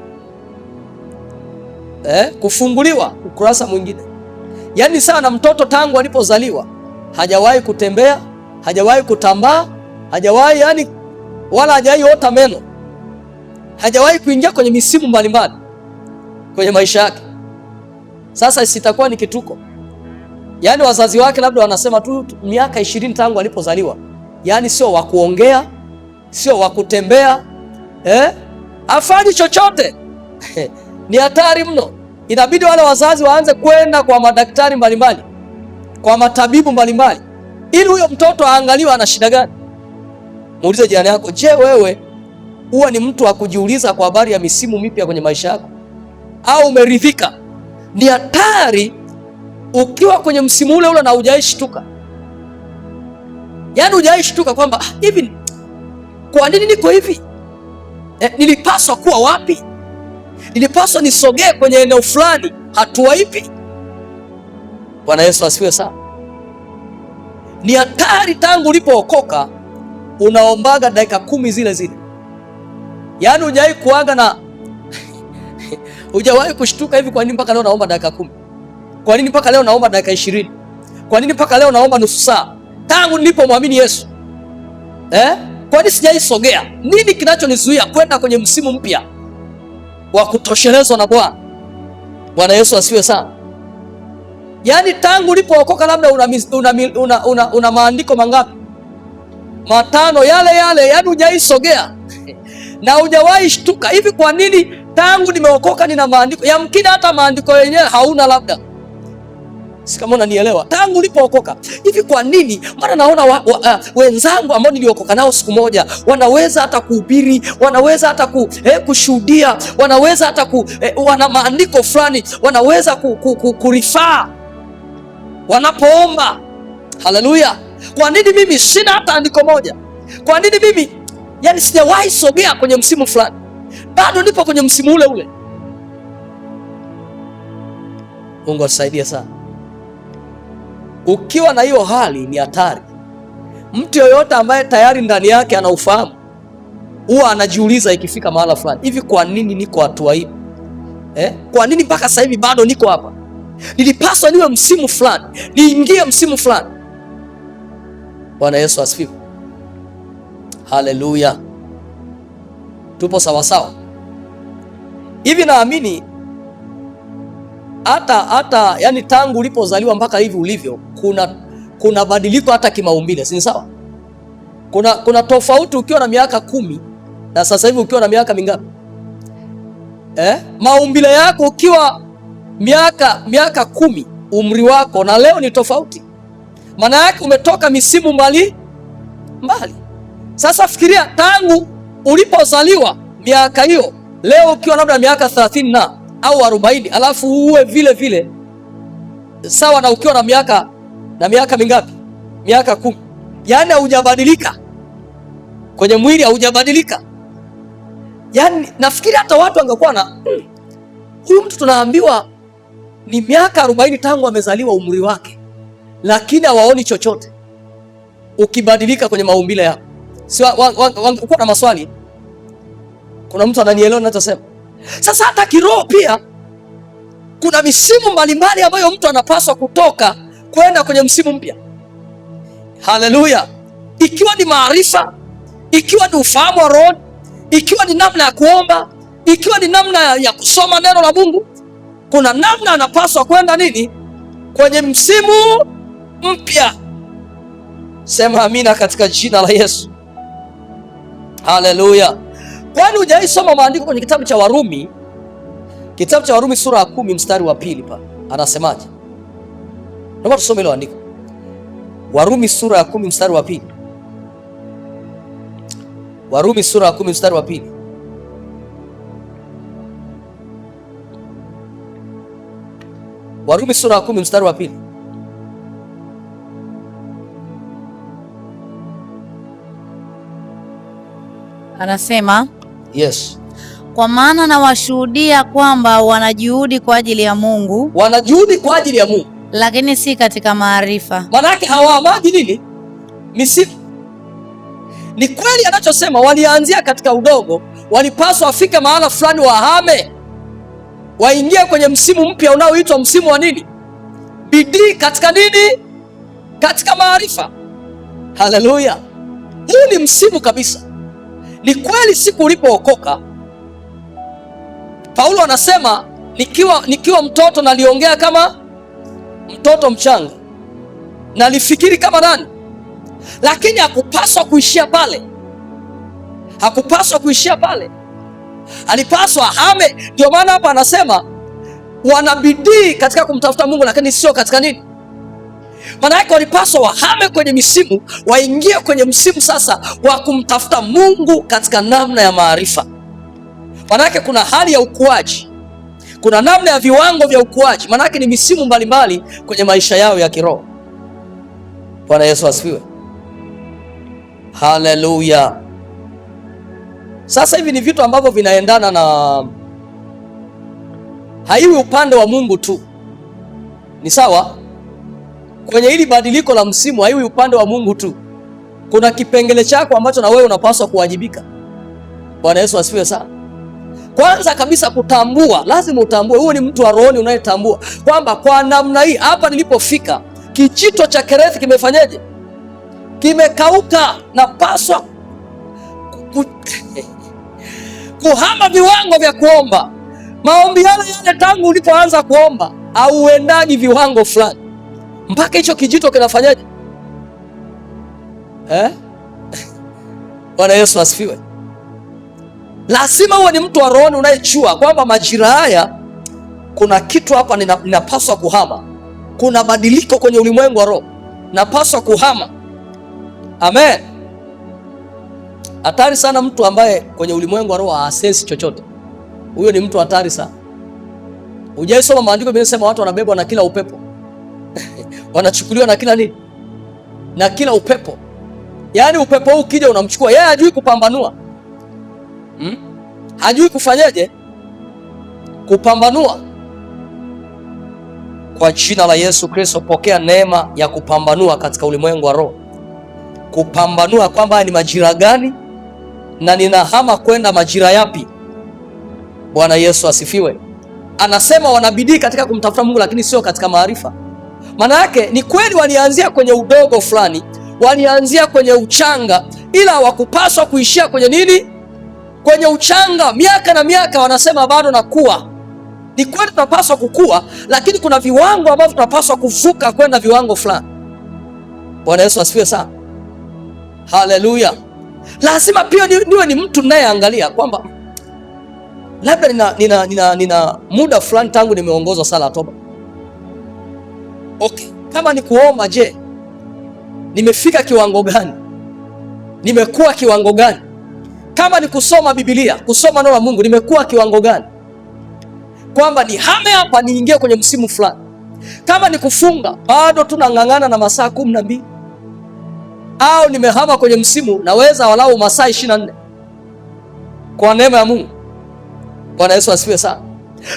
Kufunguliwa ukurasa mwingine. Yaani sawa na mtoto tangu alipozaliwa hajawahi kutembea, hajawahi kutambaa, hajawahi wala hajawahi ota meno. Hajawahi kuingia kwenye misimu mbalimbali kwenye maisha yake. Sasa sitakuwa ni kituko. Yaani wazazi wake labda wanasema tu miaka 20 tangu alipozaliwa. Yaani sio wa kuongea, sio wa kutembea, afanyi chochote. Ni hatari mno. Inabidi wale wazazi waanze kwenda kwa madaktari mbalimbali, kwa matabibu mbalimbali, ili huyo mtoto aangaliwe ana shida gani. Muulize jirani yako, je, wewe huwa ni mtu wa kujiuliza kwa habari ya misimu mipya kwenye maisha yako? Au umeridhika? Ni hatari ukiwa kwenye msimu ule ule na hujaishtuka. Yaani hujaishtuka kwamba hivi kwa nini niko hivi? Nilipaswa kuwa wapi? Nilipaswa nisogee kwenye eneo fulani hatua ipi? Bwana Yesu asifiwe sana. Ni hatari tangu ulipookoka unaombaga dakika 10 zile zile. Yaani hujawahi kuaga na hujawahi kushtuka hivi, kwa nini mpaka leo naomba dakika 10? Kwa nini mpaka leo naomba dakika 20? Kwa nini mpaka leo naomba nusu saa? Tangu nilipomwamini Yesu. Kwa nini sijaisogea? Nini kinachonizuia kwenda kwenye msimu mpya wa kutoshelezwa na Bwana? Bwana Yesu asifiwe sana. Yaani tangu ulipookoka labda una maandiko mangapi? 5 yale yale, yaani hujaisogea na hujawahi shtuka hivi, kwa nini tangu nimeokoka nina maandiko? Yamkini hata maandiko yenyewe hauna labda. Si kama unanielewa? Tangu ulipookoka hivi, kwa nini? Maana naona wenzangu ambao niliokoka nao siku moja wanaweza hata kuhubiri, wanaweza hata kushuhudia, wanaweza hata wana maandiko fulani, wanaweza kurifaa wanapoomba. Haleluya! Kwa nini mimi sina hata andiko moja? Kwa nini mimi yani sijawahi sogea kwenye msimu fulani, bado nipo kwenye msimu ule ule? Mungu atusaidie sana. Ukiwa na hiyo hali ni hatari. Mtu yoyote ambaye tayari ndani yake ana ufahamu huwa anajiuliza ikifika mahala fulani, hivi kwa nini niko hatua hii? Kwa nini mpaka sasa hivi bado niko hapa? Nilipaswa niwe msimu fulani, niingie msimu fulani. Bwana Yesu asifiwe. Haleluya. Tupo sawa sawa. Hivi naamini hata yani tangu ulipozaliwa mpaka hivi ulivyo kuna badiliko hata kimaumbile, si sawa? Kuna tofauti ukiwa na miaka 10 na sasa hivi ukiwa na miaka mingapi? Maumbile yako ukiwa miaka 10 umri wako na leo ni tofauti. Maana yake umetoka misimu mbali. Sasa fikiria tangu ulipozaliwa miaka hiyo, leo ukiwa labda miaka 30 na au 40, alafu uwe vile vile sawa na ukiwa na miaka mingapi? Miaka 10. Yaani hujabadilika kwenye mwili, hujabadilika. Yaani nafikiri hata watu wangekuwa na huyu mtu tunaambiwa ni miaka 40 tangu amezaliwa umri wake, lakini hawaoni chochote ukibadilika kwenye maumbile yako. Si wangekuwa na maswali. Kuna mtu ananielewa ninachosema? Sasa hata kiroho pia kuna misimu mbalimbali ambayo mtu anapaswa kutoka kwenda kwenye msimu mpya. Haleluya. Ikiwa ni maarifa, ikiwa ni ufahamu wa roho, ikiwa ni namna ya kuomba, ikiwa ni namna ya kusoma neno la Mungu, kuna namna anapaswa kwenda nini? Kwenye msimu mpya. Sema amina katika jina la Yesu. Haleluya. Kwani hujaisoma maandiko kwenye kitabu cha Warumi? Kitabu cha Warumi sura ya 10 mstari wa 2 pale. Anasemaje? Naomba tusome ile andiko. Warumi sura ya 10 mstari wa 2. Warumi sura ya 10 mstari wa 2. Warumi sura ya 10 mstari wa 2. Anasema, yes, kwa maana nawashuhudia kwamba wanajuhudi kwa ajili ya Mungu. Wanajuhudi kwa ajili ya Mungu, lakini si katika maarifa. Maana yake hawaamagi nini? Misimu. Ni kweli anachosema, walianzia katika udogo, walipaswa wafike mahala fulani wahame, waingie kwenye msimu mpya unaoitwa msimu wa nini? Bidii katika nini? Katika maarifa. Haleluya. Huu ni msimu kabisa. Ni kweli siku ulipookoka, Paulo anasema nikiwa mtoto naliongea kama mtoto mchanga, nalifikiri kama nani. Lakini hakupaswa kuishia pale. Hakupaswa kuishia pale. Alipaswa hame. Ndio maana hapa anasema wanabidii katika kumtafuta Mungu, lakini sio katika nini? Maana yake walipaswa wahame kwenye misimu, waingie kwenye msimu sasa wa kumtafuta Mungu katika namna ya maarifa. Maana yake kuna hali ya ukuaji, kuna namna ya viwango vya ukuaji. Maana yake ni misimu mbalimbali kwenye maisha yao ya kiroho. Bwana Yesu asifiwe. Haleluya. Sasa hivi ni vitu ambavyo vinaendana na, haiwi upande wa Mungu tu, ni sawa, kwenye hili badiliko la msimu haiwi upande wa Mungu tu. Kuna kipengele chako ambacho na wewe unapaswa kuwajibika. Bwana Yesu asifiwe sana. Kwanza kabisa kutambua, lazima utambue, huyu ni mtu wa rohoni unayetambua kwamba kwa namna hii hapa nilipofika kijito cha Kerethi kimefanyaje? Kimekauka. Napaswa kuhama viwango vya kuomba. Maombi yale tangu ulipoanza kuomba au uendaji viwango fulani mpaka hicho kijito kinafanyaje? Bwana Yesu asifiwe. Lazima uwe ni mtu wa rohoni unayechua kwamba majira haya kuna kitu hapa ninapaswa kuhama. Kuna badiliko kwenye ulimwengu wa roho, napaswa kuhama. Amen. Hatari sana mtu ambaye kwenye ulimwengu wa roho haasesi chochote. Huyo ni mtu hatari sana. Hujaisoma maandiko yanasema watu wanabebwa na kila upepo. Wanachukuliwa na kila nini? Na kila upepo. Yaani upepo huu ukija unamchukua. Yeye hajui kupambanua. Hajui kufanyaje? Kupambanua. Kwa jina la Yesu Kristo, pokea neema ya kupambanua katika ulimwengu wa roho. Kupambanua kwamba ni majira gani na ninahama kwenda majira yapi. Bwana Yesu asifiwe. Anasema wanabidii katika kumtafuta Mungu lakini sio katika maarifa. Maana yake ni kweli walianzia kwenye udogo fulani, walianzia kwenye uchanga, ila hawakupaswa kuishia kwenye nini? Kwenye uchanga. Miaka na miaka wanasema bado nakuwa. Ni kweli tunapaswa kukua, lakini kuna viwango ambavyo tunapaswa kuvuka kwenda viwango fulani. Bwana Yesu asifiwe sana. Haleluya. Lazima pia niwe ni mtu nayeangalia kwamba labda nina muda fulani tangu nimeongozwa sala ya toba. Okay, kama ni kuomba, je, nimefika kiwango gani? Nimekuwa kiwango gani? Kama ni kusoma Biblia, kusoma neno la Mungu, nimekuwa kiwango gani? Kwamba nihame hapa niingie kwenye msimu fulani. Kama ni kufunga, bado tunang'ang'ana na masaa 12. Au nimehama kwenye msimu naweza walau masaa 24. Kwa neema ya Mungu. Bwana Yesu asifiwe sana.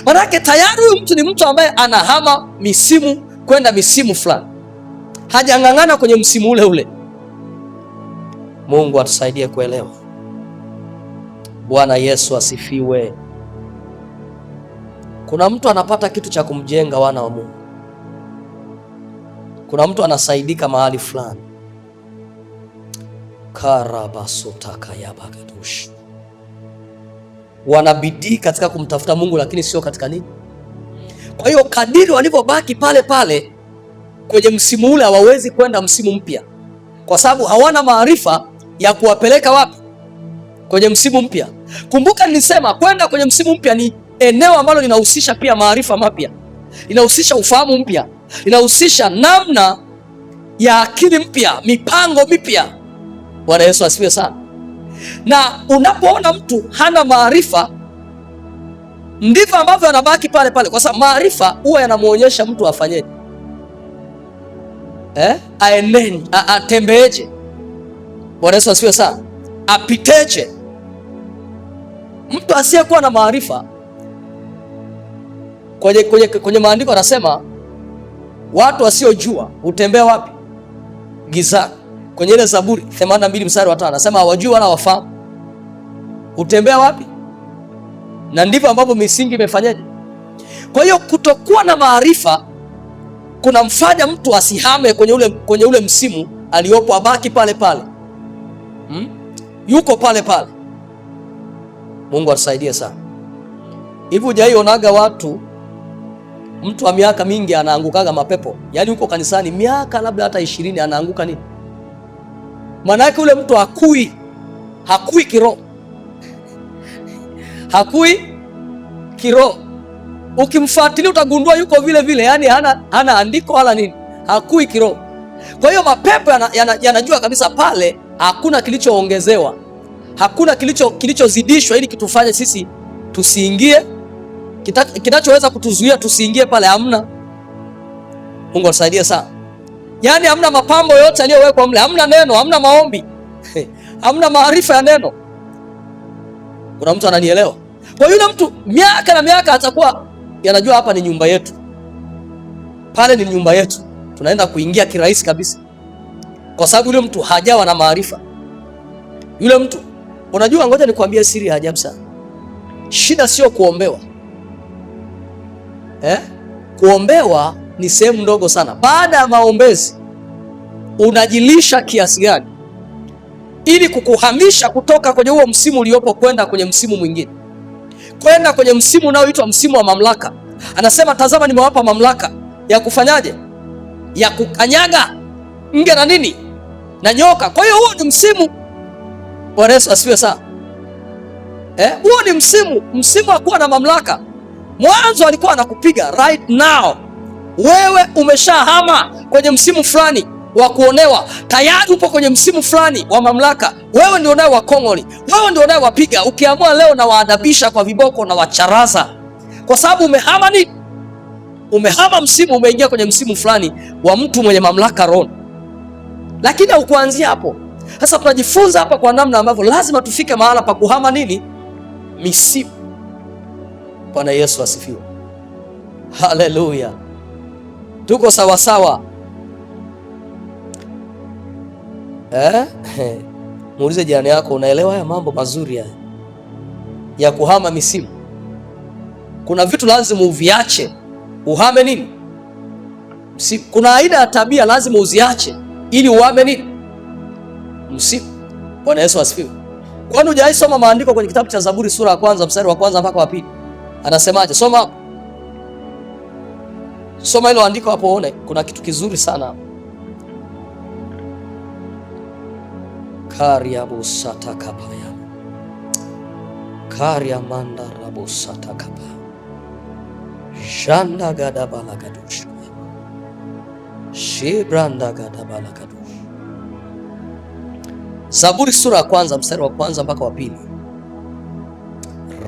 Manake tayari huyu mtu ni mtu ambaye anahama misimu kwenda misimu fulani. Hajang'ang'ana kwenye msimu ule ule. Mungu atusaidie kuelewa. Bwana Yesu asifiwe. Kuna mtu anapata kitu cha kumjenga wana wa Mungu. Kuna mtu anasaidika mahali fulani. Karabasotaka yabagadush. Wanabidii katika kumtafuta Mungu lakini sio katika nini? Kwa hiyo kadiri walivyobaki pale pale kwenye msimu ule hawawezi kwenda msimu mpya. Kwa sababu hawana maarifa ya kuwapeleka wapi? Kwenye msimu mpya. Kumbuka nilisema kwenda kwenye msimu mpya ni eneo ambalo linahusisha pia maarifa mapya. Linahusisha ufahamu mpya. Linahusisha namna ya akili mpya, mipango mipya. Bwana Yesu asifiwe sana. Na unapoona mtu hana maarifa, ndivyo ambavyo anabaki pale pale, kwa sababu maarifa huwa yanamuonyesha mtu afanyeje. Aendeni, atembeeje. Bwana Yesu asifiwe sana. Apiteje. Mtu asiyekuwa na maarifa, kwenye maandiko anasema watu wasiojua hutembea wapi? Gizani. Kwenye ile Zaburi 82 mstari wa 5 anasema hawajui wala wafahamu. Utembea wapi? Na ndivyo ambavyo misingi imefanyaje. Kwa hiyo kutokuwa na maarifa kunamfanya mtu asihame kwenye ule msimu aliopo, abaki pale pale. Yuko pale pale. Mungu atusaidie sana. Hivi hujaionaga watu, mtu wa miaka mingi anaangukaga mapepo? Yaani uko kanisani miaka labda hata 20 anaanguka nini? Maana yake ule mtu hakui kiroho. Hakui kiroho. Ukimfuatilia utagundua yuko vile vile, yani hana andiko wala nini. Hakui kiroho. Kwa hiyo mapepo yanajua kabisa pale hakuna kilichoongezewa. Hakuna kilichozidishwa ili kitufanye sisi tusiingie. Kinachoweza kutuzuia tusiingie pale hamna. Mungu atusaidie sana. Yaani hamna mapambo yote yaliyowekwa mle, hamna neno, hamna maombi. Hamna maarifa ya neno. Kuna mtu ananielewa? Kwa yule mtu miaka na miaka atakuwa yanajua hapa ni nyumba yetu. Pale ni nyumba yetu. tunaenda kuingia kirahisi kabisa, kwa sababu yule mtu hajawa na maarifa. Yule mtu, unajua, ngoja nikwambie siri ya ajabu sana. Shida sio kuombewa. Kuombewa ni sehemu ndogo sana. Baada ya maombezi unajilisha kiasi gani ili kukuhamisha kutoka kwenye huo msimu uliopo kwenda kwenye msimu mwingine, kwenda kwenye msimu unaoitwa msimu wa mamlaka. Anasema, tazama nimewapa mamlaka ya kufanyaje? Ya kukanyaga nge na nini na nyoka. Kwa hiyo huo ni msimu. Bwana Yesu asifiwe sana. Huo ni msimu wa kuwa na mamlaka. Mwanzo alikuwa anakupiga. Right now wewe umeshahama kwenye msimu fulani wa kuonewa, tayari upo kwenye msimu fulani wa mamlaka. Wewe ndio unaye wakongoli, wewe ndio unaye wapiga. Ukiamua leo na waadabisha kwa viboko na wacharaza, kwa sababu umehama nini? Umehama msimu, umeingia kwenye msimu fulani wa mtu mwenye mamlaka roho. Lakini haukuanzia hapo. Sasa tunajifunza hapa kwa namna ambavyo lazima tufike mahala pa kuhama nini? Misimu. Bwana Yesu asifiwe. Haleluya. Tuko sawa sawa. Muulize jirani yako, unaelewa haya mambo mazuri haya ya kuhama misimu? Kuna vitu lazima uviache uhame nini? Msimu. Kuna aina ya tabia lazima uziache ili uhame nini? Msimu. Bwana Yesu asifiwe. Kwani hujawahi soma maandiko kwenye kitabu cha Zaburi sura ya 1 mstari wa 1 mpaka wa 2? Anasemaje? Soma hapo. Soma hilo andiko hapo uone kuna kitu kizuri sana. Kariabusata kapaya. Kariamanda rabusata kapa. Shanda gadabala gadush. Shibranda gadabala gadush. Zaburi sura ya 1 mstari wa 1 mpaka wa 2.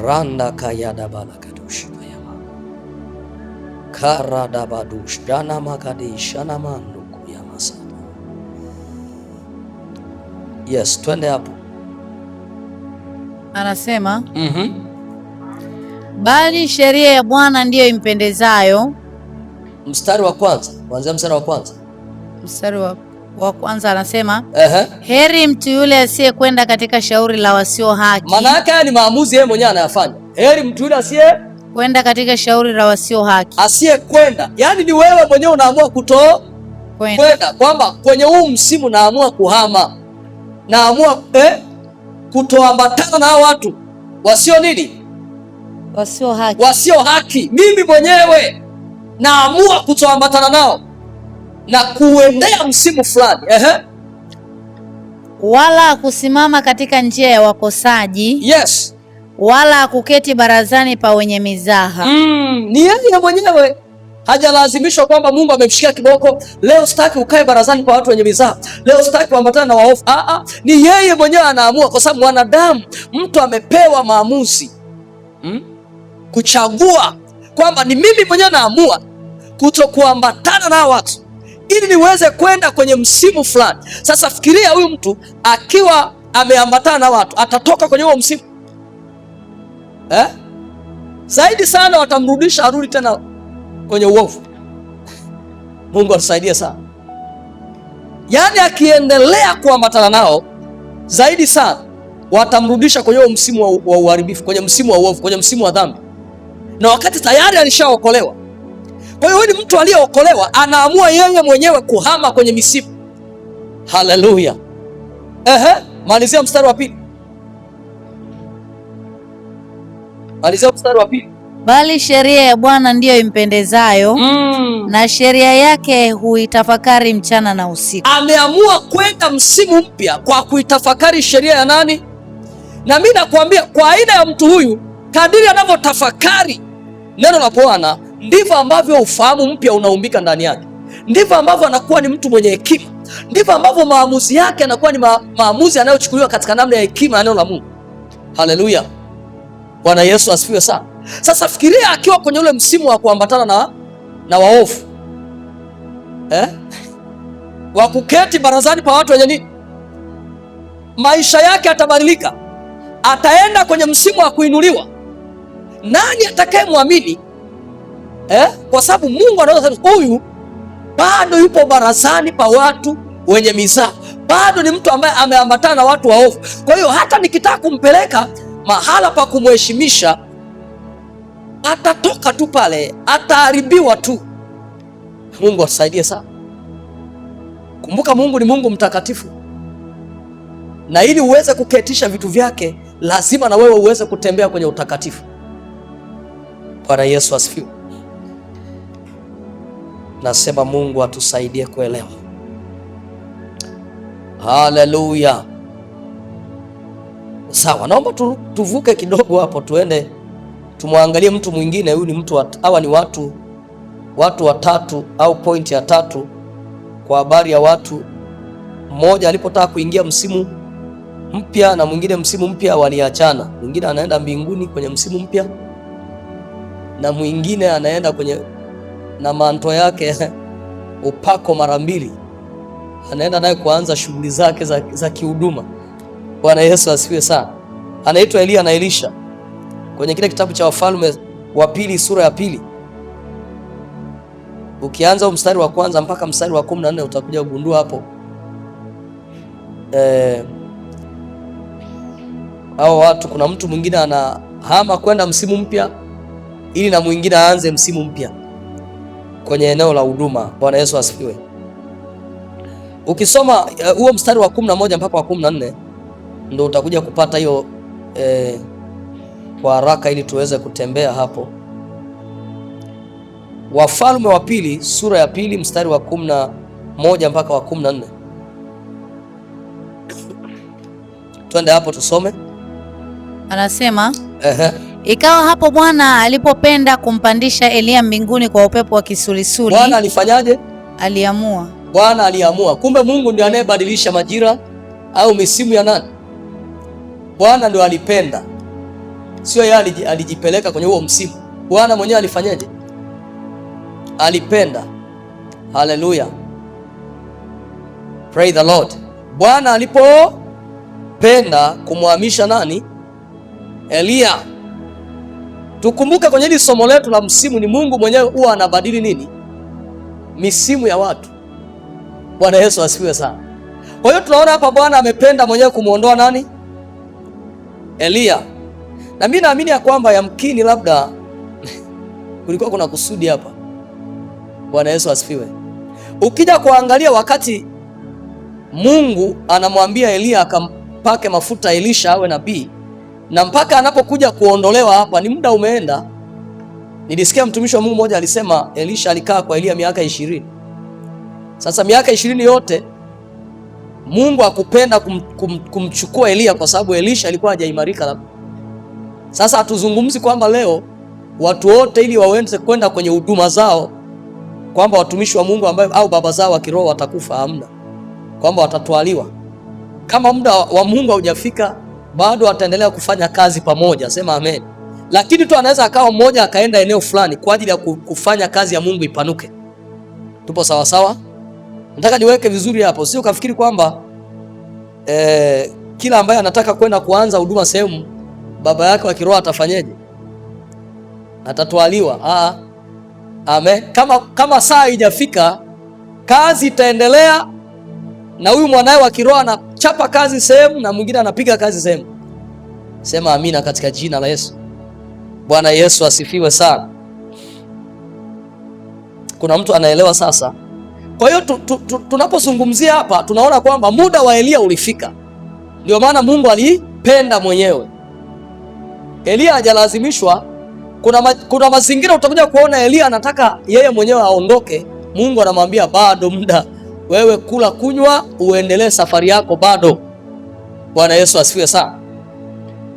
Randa kayada bala gadush kayama. Karada badush dana makadish ana mandu kuyama sana. Yes, twende hapo. Anasema bali sheria ya Bwana ndiyo impendezayo. Mstari wa kwanza, kuanzia mstari wa kwanza. Mstari wa kwanza anasema heri mtu yule asiyekwenda katika shauri la wasio haki. Maana yake ni maamuzi yeye mwenyewe anayafanya. Heri mtu yule kwenda katika shauri la wasio haki. Asiyekwenda, yaani ni wewe mwenyewe unaamua kwenda, kwamba kwenye huu msimu naamua kuhama, naamua kutoambatana na watu wasio nini? Wasio haki. Mimi mwenyewe naamua kutoambatana nao na kuendea msimu fulani. Wala kusimama katika njia ya wakosaji. Yes. Wala kuketi barazani pa wenye mizaha. Ni yeye mwenyewe, hajalazimishwa kwamba Mungu amemshikia kiboko, leo sitaki ukae barazani kwa watu wenye mizaha, leo sitaki kuambatana na waovu. Ni yeye mwenyewe anaamua, kwa sababu mwanadamu, mtu amepewa maamuzi, kuchagua kwamba ni mimi mwenyewe naamua kutokuambatana na watu ili niweze kwenda kwenye msimu fulani. Sasa fikiria huyu mtu akiwa ameambatana na watu, atatoka kwenye huo msimu zaidi sana watamrudisha arudi tena kwenye uovu. Mungu atusaidie sana. Yaani akiendelea kuambatana nao zaidi sana watamrudisha kwenye huo msimu wa uharibifu, kwenye msimu wa uovu, kwenye msimu wa dhambi, na wakati tayari alishaokolewa. Kwa hiyo ni mtu aliyeokolewa anaamua yeye mwenyewe kuhama kwenye misimu. Haleluya. Malizia mstari wa 2. Malizia mstari wa 2. Bali sheria ya Bwana ndiyo impendezayo, na sheria yake huitafakari mchana na usiku. Ameamua kwenda msimu mpya kwa kuitafakari sheria ya nani? Na mimi nakwambia kwa aina ya mtu huyu, kadiri anavyotafakari neno la Bwana, ndivyo ambavyo ufahamu mpya unaumbika ndani yake, ndivyo ambavyo anakuwa ni mtu mwenye hekima, ndivyo ambavyo maamuzi yake yanakuwa ni maamuzi yanayochukuliwa katika namna ya hekima ya neno la Mungu. Haleluya. Bwana Yesu asifiwe sana. Sasa fikiria akiwa kwenye ule msimu wa kuambatana na waovu, wa kuketi barazani pa watu wenye nini, maisha yake atabadilika, ataenda kwenye msimu wa kuinuliwa. Nani atakayemwamini? Kwa sababu Mungu anaweza huyu bado yupo barazani pa watu wenye mizaa, bado ni mtu ambaye ameambatana na watu waovu. Kwa hiyo hata nikitaka kumpeleka mahala pa kumheshimisha, atatoka tu pale, ataharibiwa tu. Mungu atusaidie sana. Kumbuka, Mungu ni Mungu mtakatifu, na ili uweze kuketisha vitu vyake lazima na wewe uweze kutembea kwenye utakatifu. Bwana Yesu asifiwe. Nasema Mungu atusaidie kuelewa. Haleluya. Sawa, naomba tuvuke kidogo hapo, tuende tumwangalie mtu mwingine. Huyu ni mtu hawa ni watu watatu, au pointi ya tatu kwa habari ya watu. Mmoja alipotaka kuingia msimu mpya na mwingine msimu mpya waliachana. Mwingine anaenda mbinguni kwenye msimu mpya na mwingine anaenda kwenye na manto yake upako mara mbili, anaenda naye kuanza shughuli zake za kihuduma. Bwana Yesu asifiwe sana. Anaitwa Elia na Elisha. Kwenye kile kitabu cha Wafalme wa pili sura ya pili, ukianza mstari wa kwanza mpaka mstari wa 14 utakuja kugundua hapo hao watu, kuna mtu mwingine anahama kwenda msimu mpya ili na mwingine aanze msimu mpya kwenye eneo la huduma. Bwana Yesu asifiwe. Ukisoma huo mstari wa 11 mpaka wa 14 ndio utakuja kupata hiyo kwa haraka ili tuweze kutembea hapo. Wafalme wa pili sura ya pili mstari wa 11 mpaka wa 14. Twende hapo tusome. Anasema ikawa hapo Bwana alipopenda kumpandisha Elia mbinguni kwa upepo wa kisulisuli. Bwana alifanyaje? Aliamua. Bwana aliamua. Kumbe Mungu ndiye anayebadilisha majira au misimu ya nani? Bwana ndio alipenda, sio yeye alijipeleka kwenye huo msimu. Bwana mwenyewe alifanyaje? Alipenda. Haleluya, praise the Lord. Bwana alipopenda kumhamisha nani? Elia. Tukumbuke kwenye hili somo letu la msimu, ni Mungu mwenyewe huwa anabadili nini? Misimu ya watu. Bwana Yesu asifiwe sana. Kwa hiyo tunaona hapa Bwana amependa mwenyewe kumuondoa nani? Elia. Na mimi naamini ya kwamba yamkini labda kulikuwa kuna kusudi hapa. Bwana Yesu asifiwe. Ukija kuangalia wakati Mungu anamwambia Elia akampake mafuta Elisha awe nabii, na mpaka anapokuja kuondolewa hapa ni muda umeenda. Nilisikia mtumishi wa Mungu mmoja alisema Elisha alikaa kwa Elia miaka 20. Sasa miaka 20 yote Mungu akupenda kumchukua Elia kwa sababu Elisha alikuwa hajaimarika. Sasa hatuzungumzi kwamba leo watu wote ili waweze kwenda kwenye huduma zao kwamba watumishi wa Mungu ambao au baba zao wa kiroho watakufa, hamna. Kwamba watatwaliwa. Kama muda wa Mungu haujafika bado wataendelea kufanya kazi pamoja, sema amen. Lakini tu anaweza akawa mmoja akaenda eneo fulani kwa ajili ya kufanya kazi ya Mungu ipanuke. Tupo sawa sawa? Nataka niweke vizuri hapo, sio kafikiri kwamba kila ambaye anataka kwenda kuanza huduma sehemu baba yake wa kiroho atafanyaje? Atatwaliwa. Amen. Kama saa haijafika, kazi itaendelea na huyu mwanae wa kiroho anachapa kazi sehemu na mwingine anapiga kazi sehemu. Sema amina katika jina la Yesu. Bwana Yesu asifiwe sana. Kuna mtu anaelewa sasa? Kwa hiyo tunapozungumzia hapa tunaona kwamba muda wa Elia ulifika. Ndio maana Mungu alipenda mwenyewe. Elia hajalazimishwa. Kuna mazingira utakuja kuona Elia anataka yeye mwenyewe aondoke. Mungu anamwambia bado muda, wewe kula kunywa uendelee safari yako bado. Bwana Yesu asifiwe sana.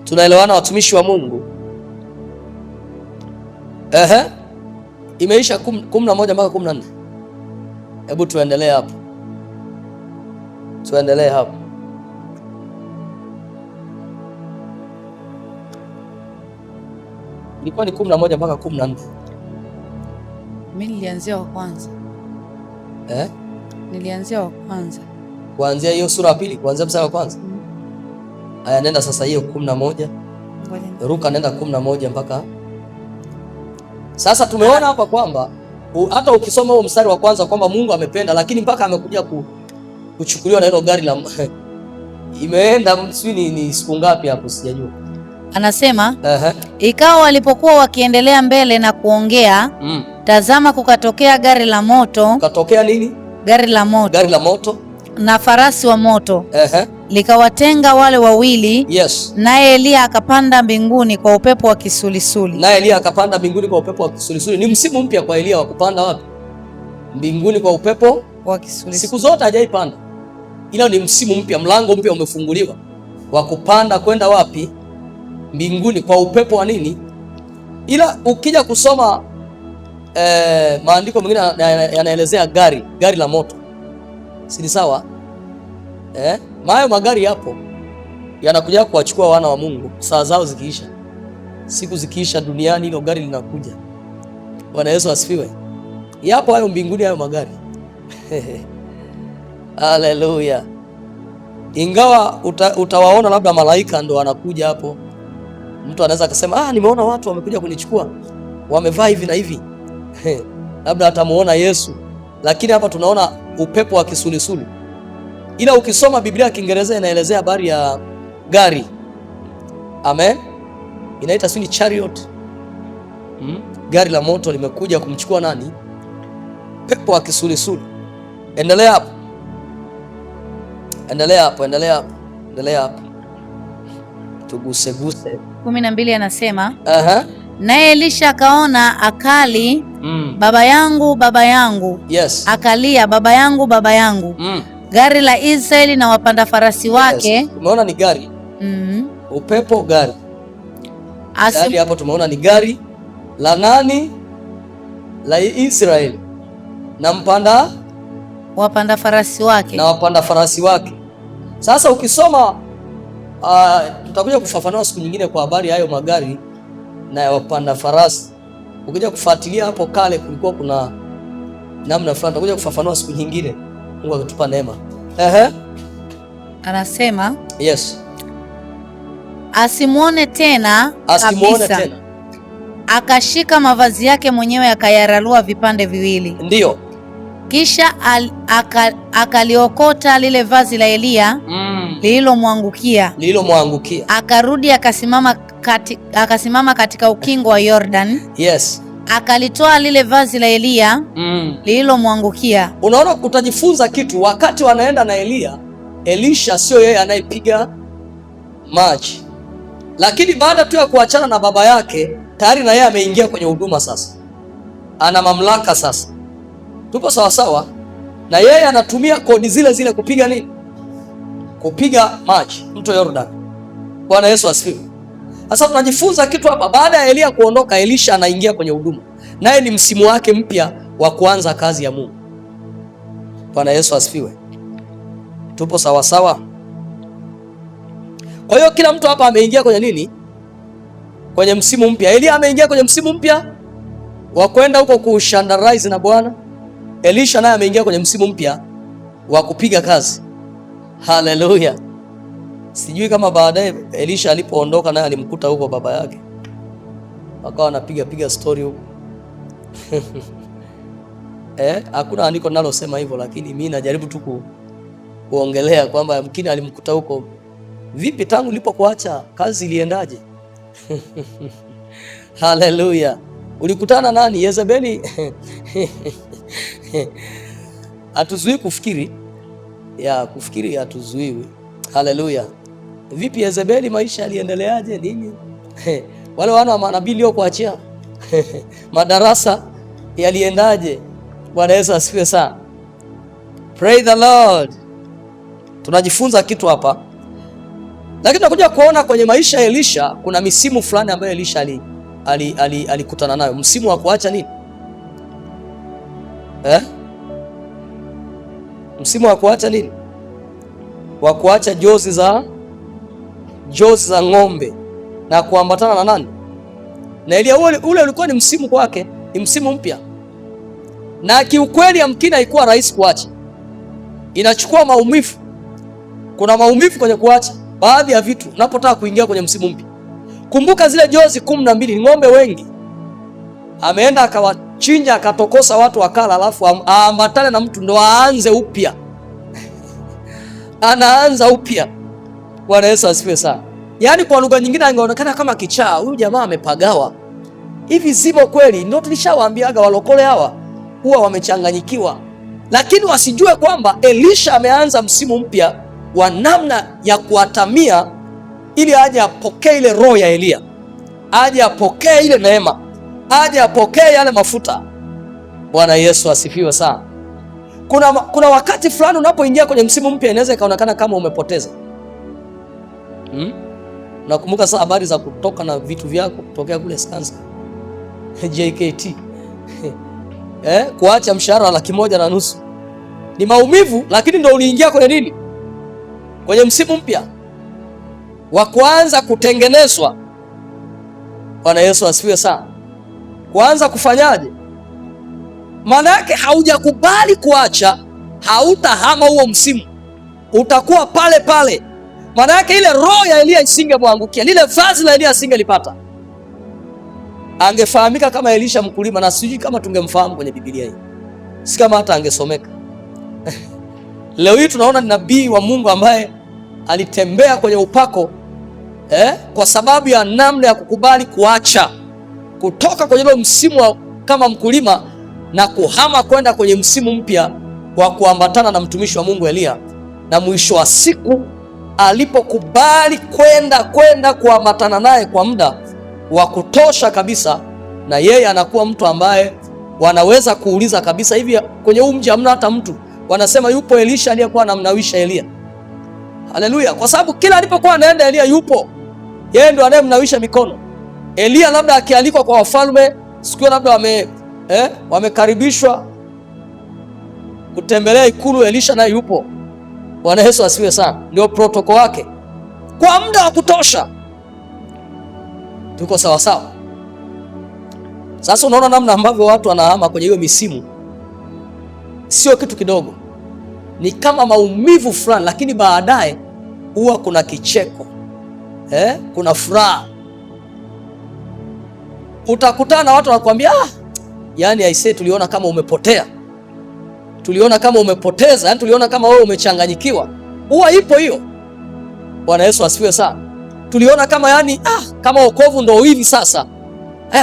Tunaelewana watumishi wa Mungu? Imeisha 11 mpaka 14. Hebu tuendelee hapo. Tuendelee hapo. Ilikuwa ni 11 mpaka 14. Mimi nilianzia wa kwanza. Nilianzia wa kwanza. Kuanzia hiyo sura ya pili, kuanzia mstari wa kwanza. Haya, nenda sasa hiyo 11. Ruka nenda 11 mpaka. Sasa tumeona hapa kwamba hata ukisoma huo mstari wa kwanza kwamba Mungu amependa, lakini mpaka amekuja kuchukuliwa na hilo gari la imeenda ni siku ngapi hapo sijajua. Anasema ikawa walipokuwa wakiendelea mbele na kuongea, tazama kukatokea gari la moto. Katokea nini? Gari la moto. Gari la moto na farasi wa moto. Likawatenga wale wawili. Yes. Naye Eliya akapanda mbinguni kwa upepo wa kisulisuli. Naye Eliya akapanda mbinguni kwa upepo wa kisulisuli. Ni msimu mpya kwa Eliya wa kupanda wapi? Mbinguni kwa upepo wa kisulisuli. Siku zote hajaipanda, ila ni msimu mpya, mlango mpya umefunguliwa wa kupanda kwenda wapi? Mbinguni kwa upepo wa nini? Ila ukija kusoma maandiko mengine yanaelezea gari la moto, si sawa? Mayo magari yapo yanakuja kuwachukua wana wa Mungu saa zao zikiisha, siku zikiisha duniani, hilo gari linakuja. Bwana Yesu asifiwe. Yapo hayo mbinguni, hayo magari haleluya. Ingawa utawaona labda malaika ndo wanakuja hapo. Mtu anaweza akasema nimeona watu wamekuja kunichukua wamevaa hivi na hivi labda atamuona Yesu, lakini hapa tunaona upepo wa kisulisuli. Ila ukisoma Biblia ya Kiingereza inaelezea habari ya gari, amen, inaita sini chariot. Gari la moto limekuja kumchukua nani? Pepo wa kisulisuli. Endelea hapo, endelea hapo, tuguseguse. 12 anasema naye Elisha akaona akali, baba yangu. Yes. Akalia, baba yangu. Gari la Israeli na wapanda farasi wake. Yes. Umeona ni gari. Upepo gari. Gari hapo tumeona ni gari la nani? La Israeli na wapanda farasi wake. Sasa ukisoma tutakuja kufafanua siku nyingine kwa habari hayo magari na wapanda farasi. Ukija kufuatilia hapo kale kulikuwa kuna namna fulani, tutakuja kufafanua siku nyingine, Mungu akitupa neema. Anasema yes, asimuone tena kabisa. Akashika mavazi yake mwenyewe akayararua vipande viwili. Ndiyo. Kisha akaliokota lile vazi la Eliya lililomwangukia. Akarudi akasimama katika ukingo wa Yordan. Yes. Akalitoa lile vazi la Eliya lililomwangukia. Unaona, utajifunza kitu wakati wanaenda na Eliya. Elisha sio yeye anayepiga maji, lakini baada tu ya kuachana na baba yake tayari na yeye ameingia kwenye huduma sasa, ana mamlaka sasa. Tupo sawa sawa, na yeye anatumia kodi zile kupiga nini? Kupiga maji mto Yordan. Bwana Yesu asifiwe. Sasa tunajifunza kitu hapa. Baada ya Eliya kuondoka, Elisha anaingia kwenye huduma, naye ni msimu wake mpya wa kuanza kazi ya Mungu. Bwana Yesu asifiwe. Tupo sawa sawa. Kwa hiyo kila mtu hapa ameingia kwenye nini? Kwenye msimu mpya. Eliya ameingia kwenye msimu mpya wa kwenda huko kushandarize na Bwana. Elisha naye ameingia kwenye msimu mpya wa kupiga kazi. Haleluya. Sijui kama baadaye Elisha alipoondoka naye alimkuta huko baba yake, akawa anapiga story huko hakuna andiko linalosema hivyo, lakini mimi najaribu tu kuongelea kwamba yamkini alimkuta huko. Vipi, tangu ulipokuacha kazi iliendaje? Haleluya. Ulikutana nani? Yezebeli. Hatuzuii kufikiri hatuzuiwi. Haleluya. Vipi Yezebeli, maisha yaliendeleaje? Nini? Wale wana wa manabii leo kuachia madarasa yaliendaje? Bwana Yesu asifiwe sana. Praise the Lord. Tunajifunza kitu hapa, lakini tunakuja kuona kwenye maisha ya Elisha kuna misimu fulani ambayo Elisha alikutana nayo. Msimu wa kuacha nini? Msimu wa kuacha nini? Wa kuacha jozi za ng'ombe na kuambatana na nani? Na Elia. Ule ulikuwa ni msimu kwake, ni msimu mpya, na kiukweli yamkini haikuwa rahisi kuacha. Inachukua maumivu. Kuna maumivu kwenye kuacha baadhi ya vitu unapotaka kuingia kwenye msimu mpya. Kumbuka zile jozi 12 ni ng'ombe wengi. Ameenda chinja akatokosa watu wakala, alafu aambatane na mtu ndo aanze upya anaanza upya. Bwana Yesu asifiwe sana. Yaani kwa lugha nyingine angeonekana kama kichaa, huyu jamaa amepagawa. Hivi zimo kweli? Ndio tulishawaambiaga walokole hawa huwa wamechanganyikiwa, lakini wasijue kwamba Elisha ameanza msimu mpya wa namna ya kuatamia ili aje apokee ile roho ya Elia, aje apokee ile neema, aje apokee yale mafuta. Bwana Yesu asifiwe sana. Kuna wakati fulani unapoingia kwenye msimu mpya inaweza ikaonekana kama umepoteza. Nakumbuka saa habari za kutoka na vitu vyako kutokea kule Skansa JKT kuacha mshahara wa 1,500,000 ni maumivu, lakini ndo uliingia kwenye nini? Kwenye msimu mpya wa kuanza kutengenezwa. Bwana Yesu asifiwe sana. Kuanza kufanyaje? Maana yake haujakubali kuacha, hautahama huo msimu, utakuwa pale pale. Maana yake ile roho ya Elia isingemwangukia, lile vazi la Elia asingelipata. Angefahamika kama Elisha mkulima, na sijui kama tungemfahamu kwenye Biblia hii, si kama hata angesomeka. Leo hii tunaona ni nabii wa Mungu ambaye alitembea kwenye upako kwa sababu ya namna ya kukubali kuacha, kutoka kwenye ile msimu wa kama mkulima na kuhama kwenda kwenye msimu mpya wa kuambatana na mtumishi wa Mungu Elia. Na mwisho wa siku alipokubali kwenda kuambatana naye kwa muda wa kutosha kabisa, na yeye anakuwa mtu ambaye wanaweza kuuliza kabisa, hivi kwenye huu mji hamna hata mtu? Wanasema yupo Elisha aliyekuwa anamnawisha Elia. Haleluya! Kwa sababu kila alipokuwa anaenda Elia yupo, yeye ndo anayemnawisha mikono. Elia labda akialikwa kwa wafalme, siku labda wamekaribishwa kutembelea ikulu, Elisha naye yupo. Bwana Yesu asifiwe sana. Ndio protoko wake kwa muda wa kutosha. Tuko sawa sawa? Sasa unaona namna ambavyo watu wanahama kwenye hiyo misimu, sio kitu kidogo, ni kama maumivu fulani, lakini baadaye huwa kuna kicheko, kuna furaha. Utakutana na watu wanakuambia yani aisee, tuliona kama umepotea, tuliona kama umepoteza, yani tuliona kama wewe umechanganyikiwa. Huwa ipo hiyo. Bwana Yesu asifiwe sana. Tuliona kama yani kama wokovu ndio hivi sasa.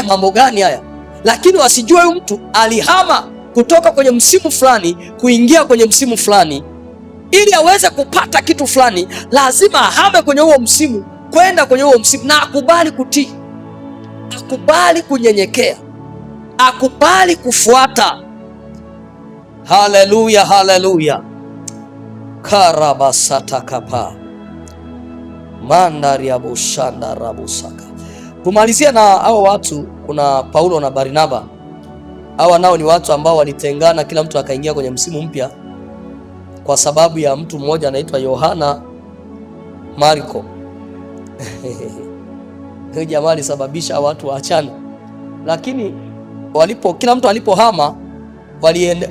Mambo gani haya? Lakini wasijue huyu mtu alihama kutoka kwenye msimu fulani kuingia kwenye msimu fulani. Ili aweze kupata kitu fulani, lazima ahame kwenye huo msimu kwenda kwenye huo msimu, na akubali kutii, akubali kunyenyekea, akubali kufuata. Haleluya, haleluya. Karabasata kapa mandari ya bushanda rabusaka. Tumalizia na hao watu. Kuna Paulo na Barnaba. Hawa nao ni watu ambao walitengana, kila mtu akaingia kwenye msimu mpya kwa sababu ya mtu mmoja anaitwa Yohana Marko. Huyu jamaa alisababisha watu waachane, lakini kila mtu alipohama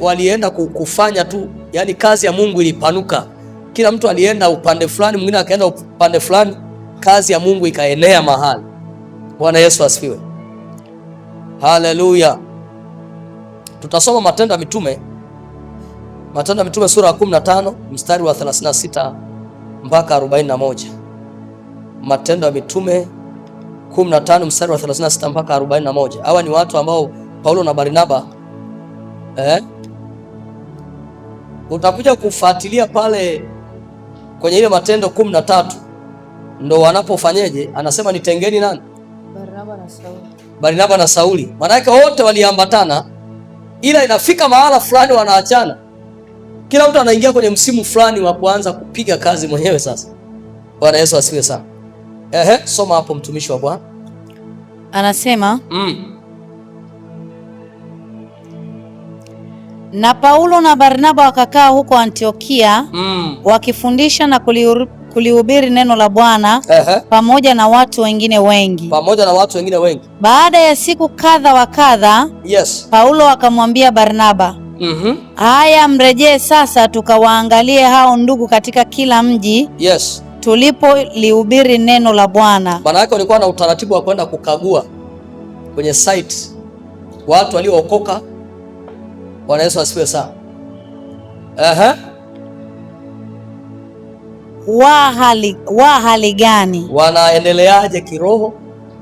walienda kufanya tu, yani kazi ya Mungu ilipanuka. Kila mtu alienda upande fulani, mwingine akaenda upande fulani, kazi ya Mungu ikaenea mahali. Bwana Yesu asifiwe. Haleluya. Tutasoma Matendo ya Mitume, Matendo ya Mitume sura ya 15 mstari wa 36 mpaka 41. Matendo ya Mitume 15 mstari wa 36 mpaka 41. Hawa ni watu ambao Paulo na Barnaba utakuja kufuatilia pale kwenye ile Matendo 13 ndo wanapofanyeje, anasema nitengeni nani? Barnaba na Sauli. Maana yake wote waliambatana, ila inafika mahala fulani wanaachana. Kila mtu anaingia kwenye msimu fulani wa kuanza kupiga kazi mwenyewe sasa. Bwana Yesu asifiwe sana. Soma hapo mtumishi wa Bwana. Anasema na Paulo na Barnaba wakakaa huko Antiokia wakifundisha na kulihubiri neno la Bwana pamoja na watu wengine wengi. Baada ya siku kadha wa kadha, Paulo akamwambia Barnaba, haya, mrejee sasa tukawaangalie hao ndugu katika kila mji tulipolihubiri neno la Bwana. Maana yake walikuwa na utaratibu wa kwenda kukagua kwenye site watu waliookoka. Bwana Yesu asifiwe sana. Wa hali gani? Wanaendeleaje kiroho?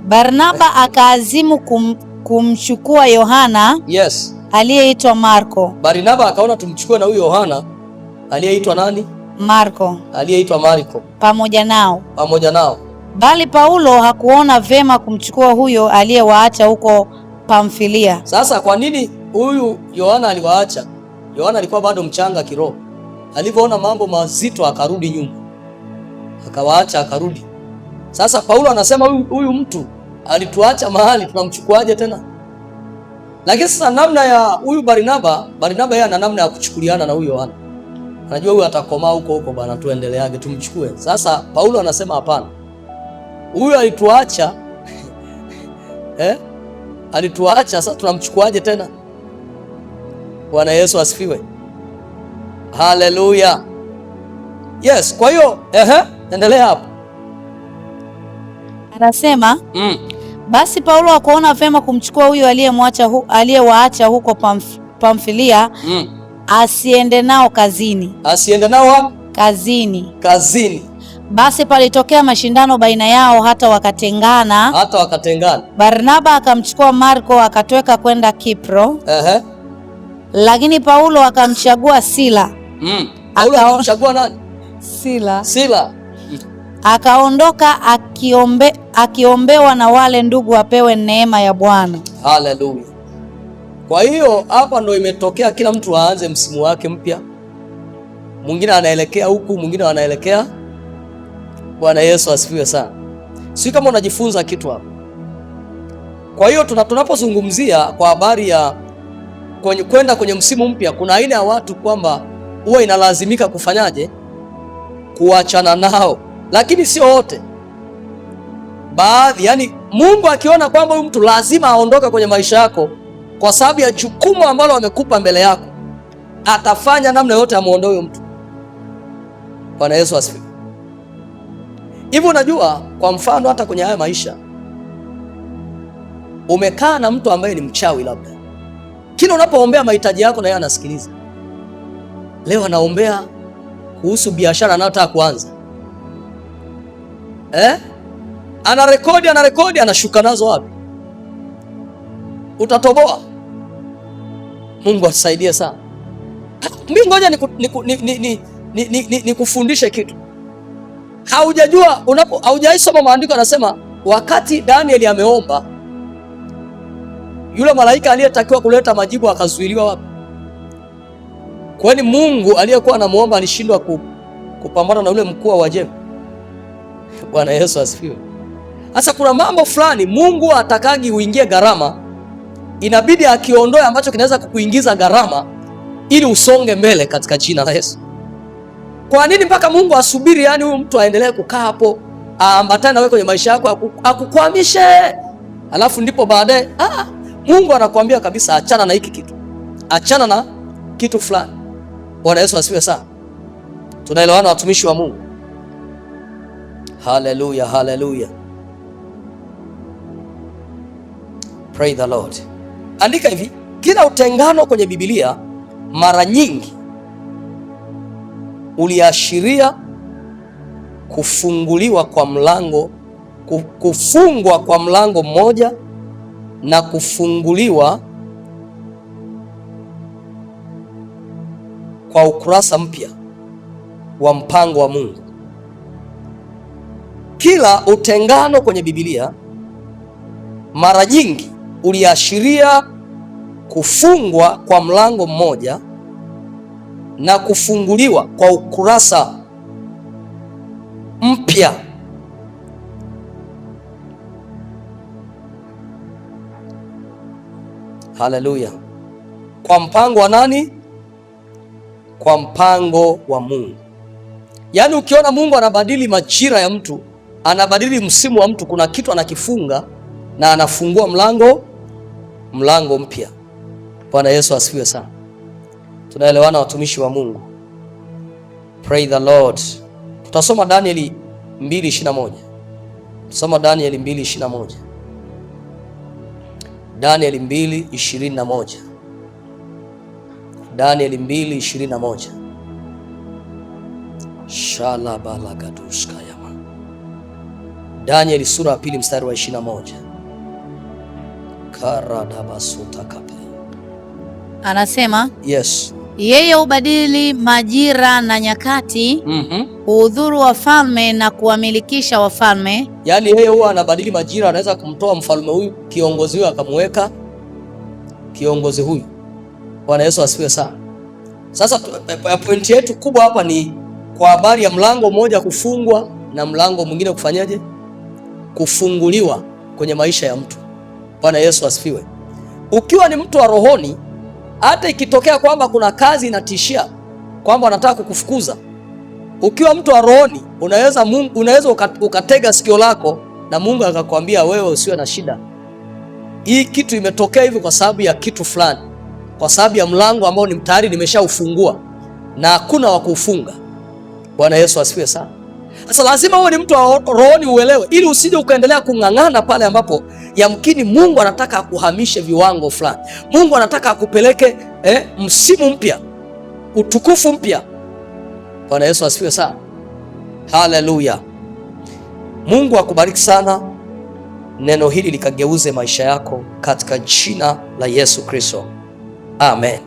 Barnaba akaazimu kumchukua Yohana, yes, aliyeitwa Marko. Barnaba akaona tumchukue na huyo Yohana aliyeitwa nani? Marko. Aliyeitwa Marko pamoja nao. Bali Paulo hakuona vema kumchukua huyo aliyewaacha huko Pamfilia. Sasa kwa nini huyu Yohana aliwaacha? Yohana alikuwa bado mchanga kiroho. Alipoona mambo mazito akarudi nyuma, akawaacha akarudi. Sasa Paulo anasema huyu mtu alituacha mahali, tunamchukuaje tena? Lakini sasa namna ya huyu Barnaba yeye ana namna ya kuchukuliana na huyu Yohana. Anajua huyu atakomaa huko bwana, tuendeleage tumchukue. Sasa Paulo anasema hapana, huyu alituacha alituacha, sasa tunamchukuaje tena? Bwana Yesu asifiwe. Haleluya. Yes, kwa hiyo endelea hapo. Anasema basi Paulo hakuona vema kumchukua huyo aliyewaacha huko Pamfilia, asiende nao kazini. Asiende nao kazini. Basi palitokea mashindano baina yao hata wakatengana. Barnaba akamchukua Marko akatweka kwenda Kipro. Lakini Paulo akamchagua Sila. Paulo akamchagua nani? Sila. Akaondoka akiombewa na wale ndugu apewe neema ya Bwana. Haleluya. Kwa hiyo hapa ndo imetokea kila mtu aanze msimu wake mpya. Mwingine anaelekea huku, mwingine anaelekea. Bwana Yesu asifiwe sana. Si kama unajifunza kitu hapa. Kwa hiyo tunapozungumzia kwa habari ya kwenda kwenye msimu mpya, kuna aina ya watu kwamba huwa inalazimika kufanyaje? Kuachana nao. Lakini sio wote. Baadhi, yani Mungu akiona kwamba huyu mtu lazima aondoke kwenye maisha yako kwa sababu ya jukumu ambalo amekupa mbele yako, atafanya namna yote amuondoe huyo mtu. Bwana Yesu asifiwe. Hivi unajua, kwa mfano hata kwenye haya maisha, umekaa na mtu ambaye ni mchawi labda. Kila unapoombea mahitaji yako na yeye anasikiliza. Leo anaombea kuhusu biashara anayotaka kuanza. Anarekodi anashuka nazo wapi? Utatoboa. Mungu atusaidie sana. Mimi ngoja nikufundishe kitu. Haujajua, haujaisoma maandiko anasema wakati Danieli ameomba, yule malaika aliyetakiwa kuleta majibu akazuiliwa wapi? Kwani Mungu aliyekuwa anamuomba alishindwa kupambana na yule mkuu wa Uajemi? Bwana Yesu asifiwe. Sasa kuna mambo fulani Mungu atakagi uingie gharama, inabidi akiondoe ambacho kinaweza kukuingiza gharama ili usonge mbele katika jina la Yesu. Kwa nini mpaka Mungu asubiri yani huyu mtu aendelee kukaa hapo, aambatane na wewe kwenye maisha yako, akukwamishe? Alafu ndipo baadaye Mungu anakuambia kabisa achana na hiki kitu. Achana na kitu fulani. Bwana Yesu asifiwe sana. Tunaelewana watumishi wa Mungu? Hallelujah, hallelujah. Praise the Lord. Andika hivi, kila utengano kwenye Biblia mara nyingi uliashiria kufungwa kwa mlango mmoja na kufunguliwa kwa ukurasa mpya wa mpango wa Mungu. Kila utengano kwenye Biblia mara nyingi uliashiria kufungwa kwa mlango mmoja na kufunguliwa kwa ukurasa mpya. Haleluya. Kwa mpango wa nani? Kwa mpango wa Mungu. Yaani ukiona Mungu anabadili majira ya mtu, anabadili msimu wa mtu, kuna kitu anakifunga na anafungua mlango mpya. Bwana Yesu asifiwe sana. Tunaelewana watumishi wa Mungu? Praise the Lord. Tutasoma Danieli 2:21. Tusoma Danieli 2:21. Danieli 2:21. Danieli 2:21. Shalabalagaduskayama. Danieli sura ya 2 mstari wa 21. Karadabasutakapa. Anasema, yes, yeye hubadili majira na nyakati, huudhuru wafalme na kuwamilikisha wafalme. Yaani yeye huwa anabadili majira, anaweza kumtoa mfalme huyu, kiongozi huyu, akamweka kiongozi huyu. Bwana Yesu asifiwe sana. Sasa pointi yetu kubwa hapa ni kwa habari ya mlango mmoja kufungwa na mlango mwingine kufanyaje? Kufunguliwa kwenye maisha ya mtu. Bwana Yesu asifiwe. Ukiwa ni mtu wa rohoni, hata ikitokea kwamba kuna kazi inatishia kwamba wanataka kukufukuza, ukiwa mtu wa rohoni, unaweza ukatega sikio lako na Mungu akakwambia wewe usiwe na shida. Hii kitu imetokea hivi kwa sababu ya kitu fulani, kwa sababu ya mlango ambao ni tayari nimeshaufungua na hakuna wa kuufunga. Bwana Yesu asifiwe sana. Sasa lazima uwe ni mtu wa rohoni uelewe, ili usije ukaendelea kung'ang'ana pale ambapo yamkini Mungu anataka akuhamishe viwango fulani. Mungu anataka akupeleke msimu mpya, utukufu mpya. Bwana Yesu asifiwe sana. Haleluya. Mungu akubariki sana. Neno hili likageuze maisha yako katika jina la Yesu Kristo. Amen.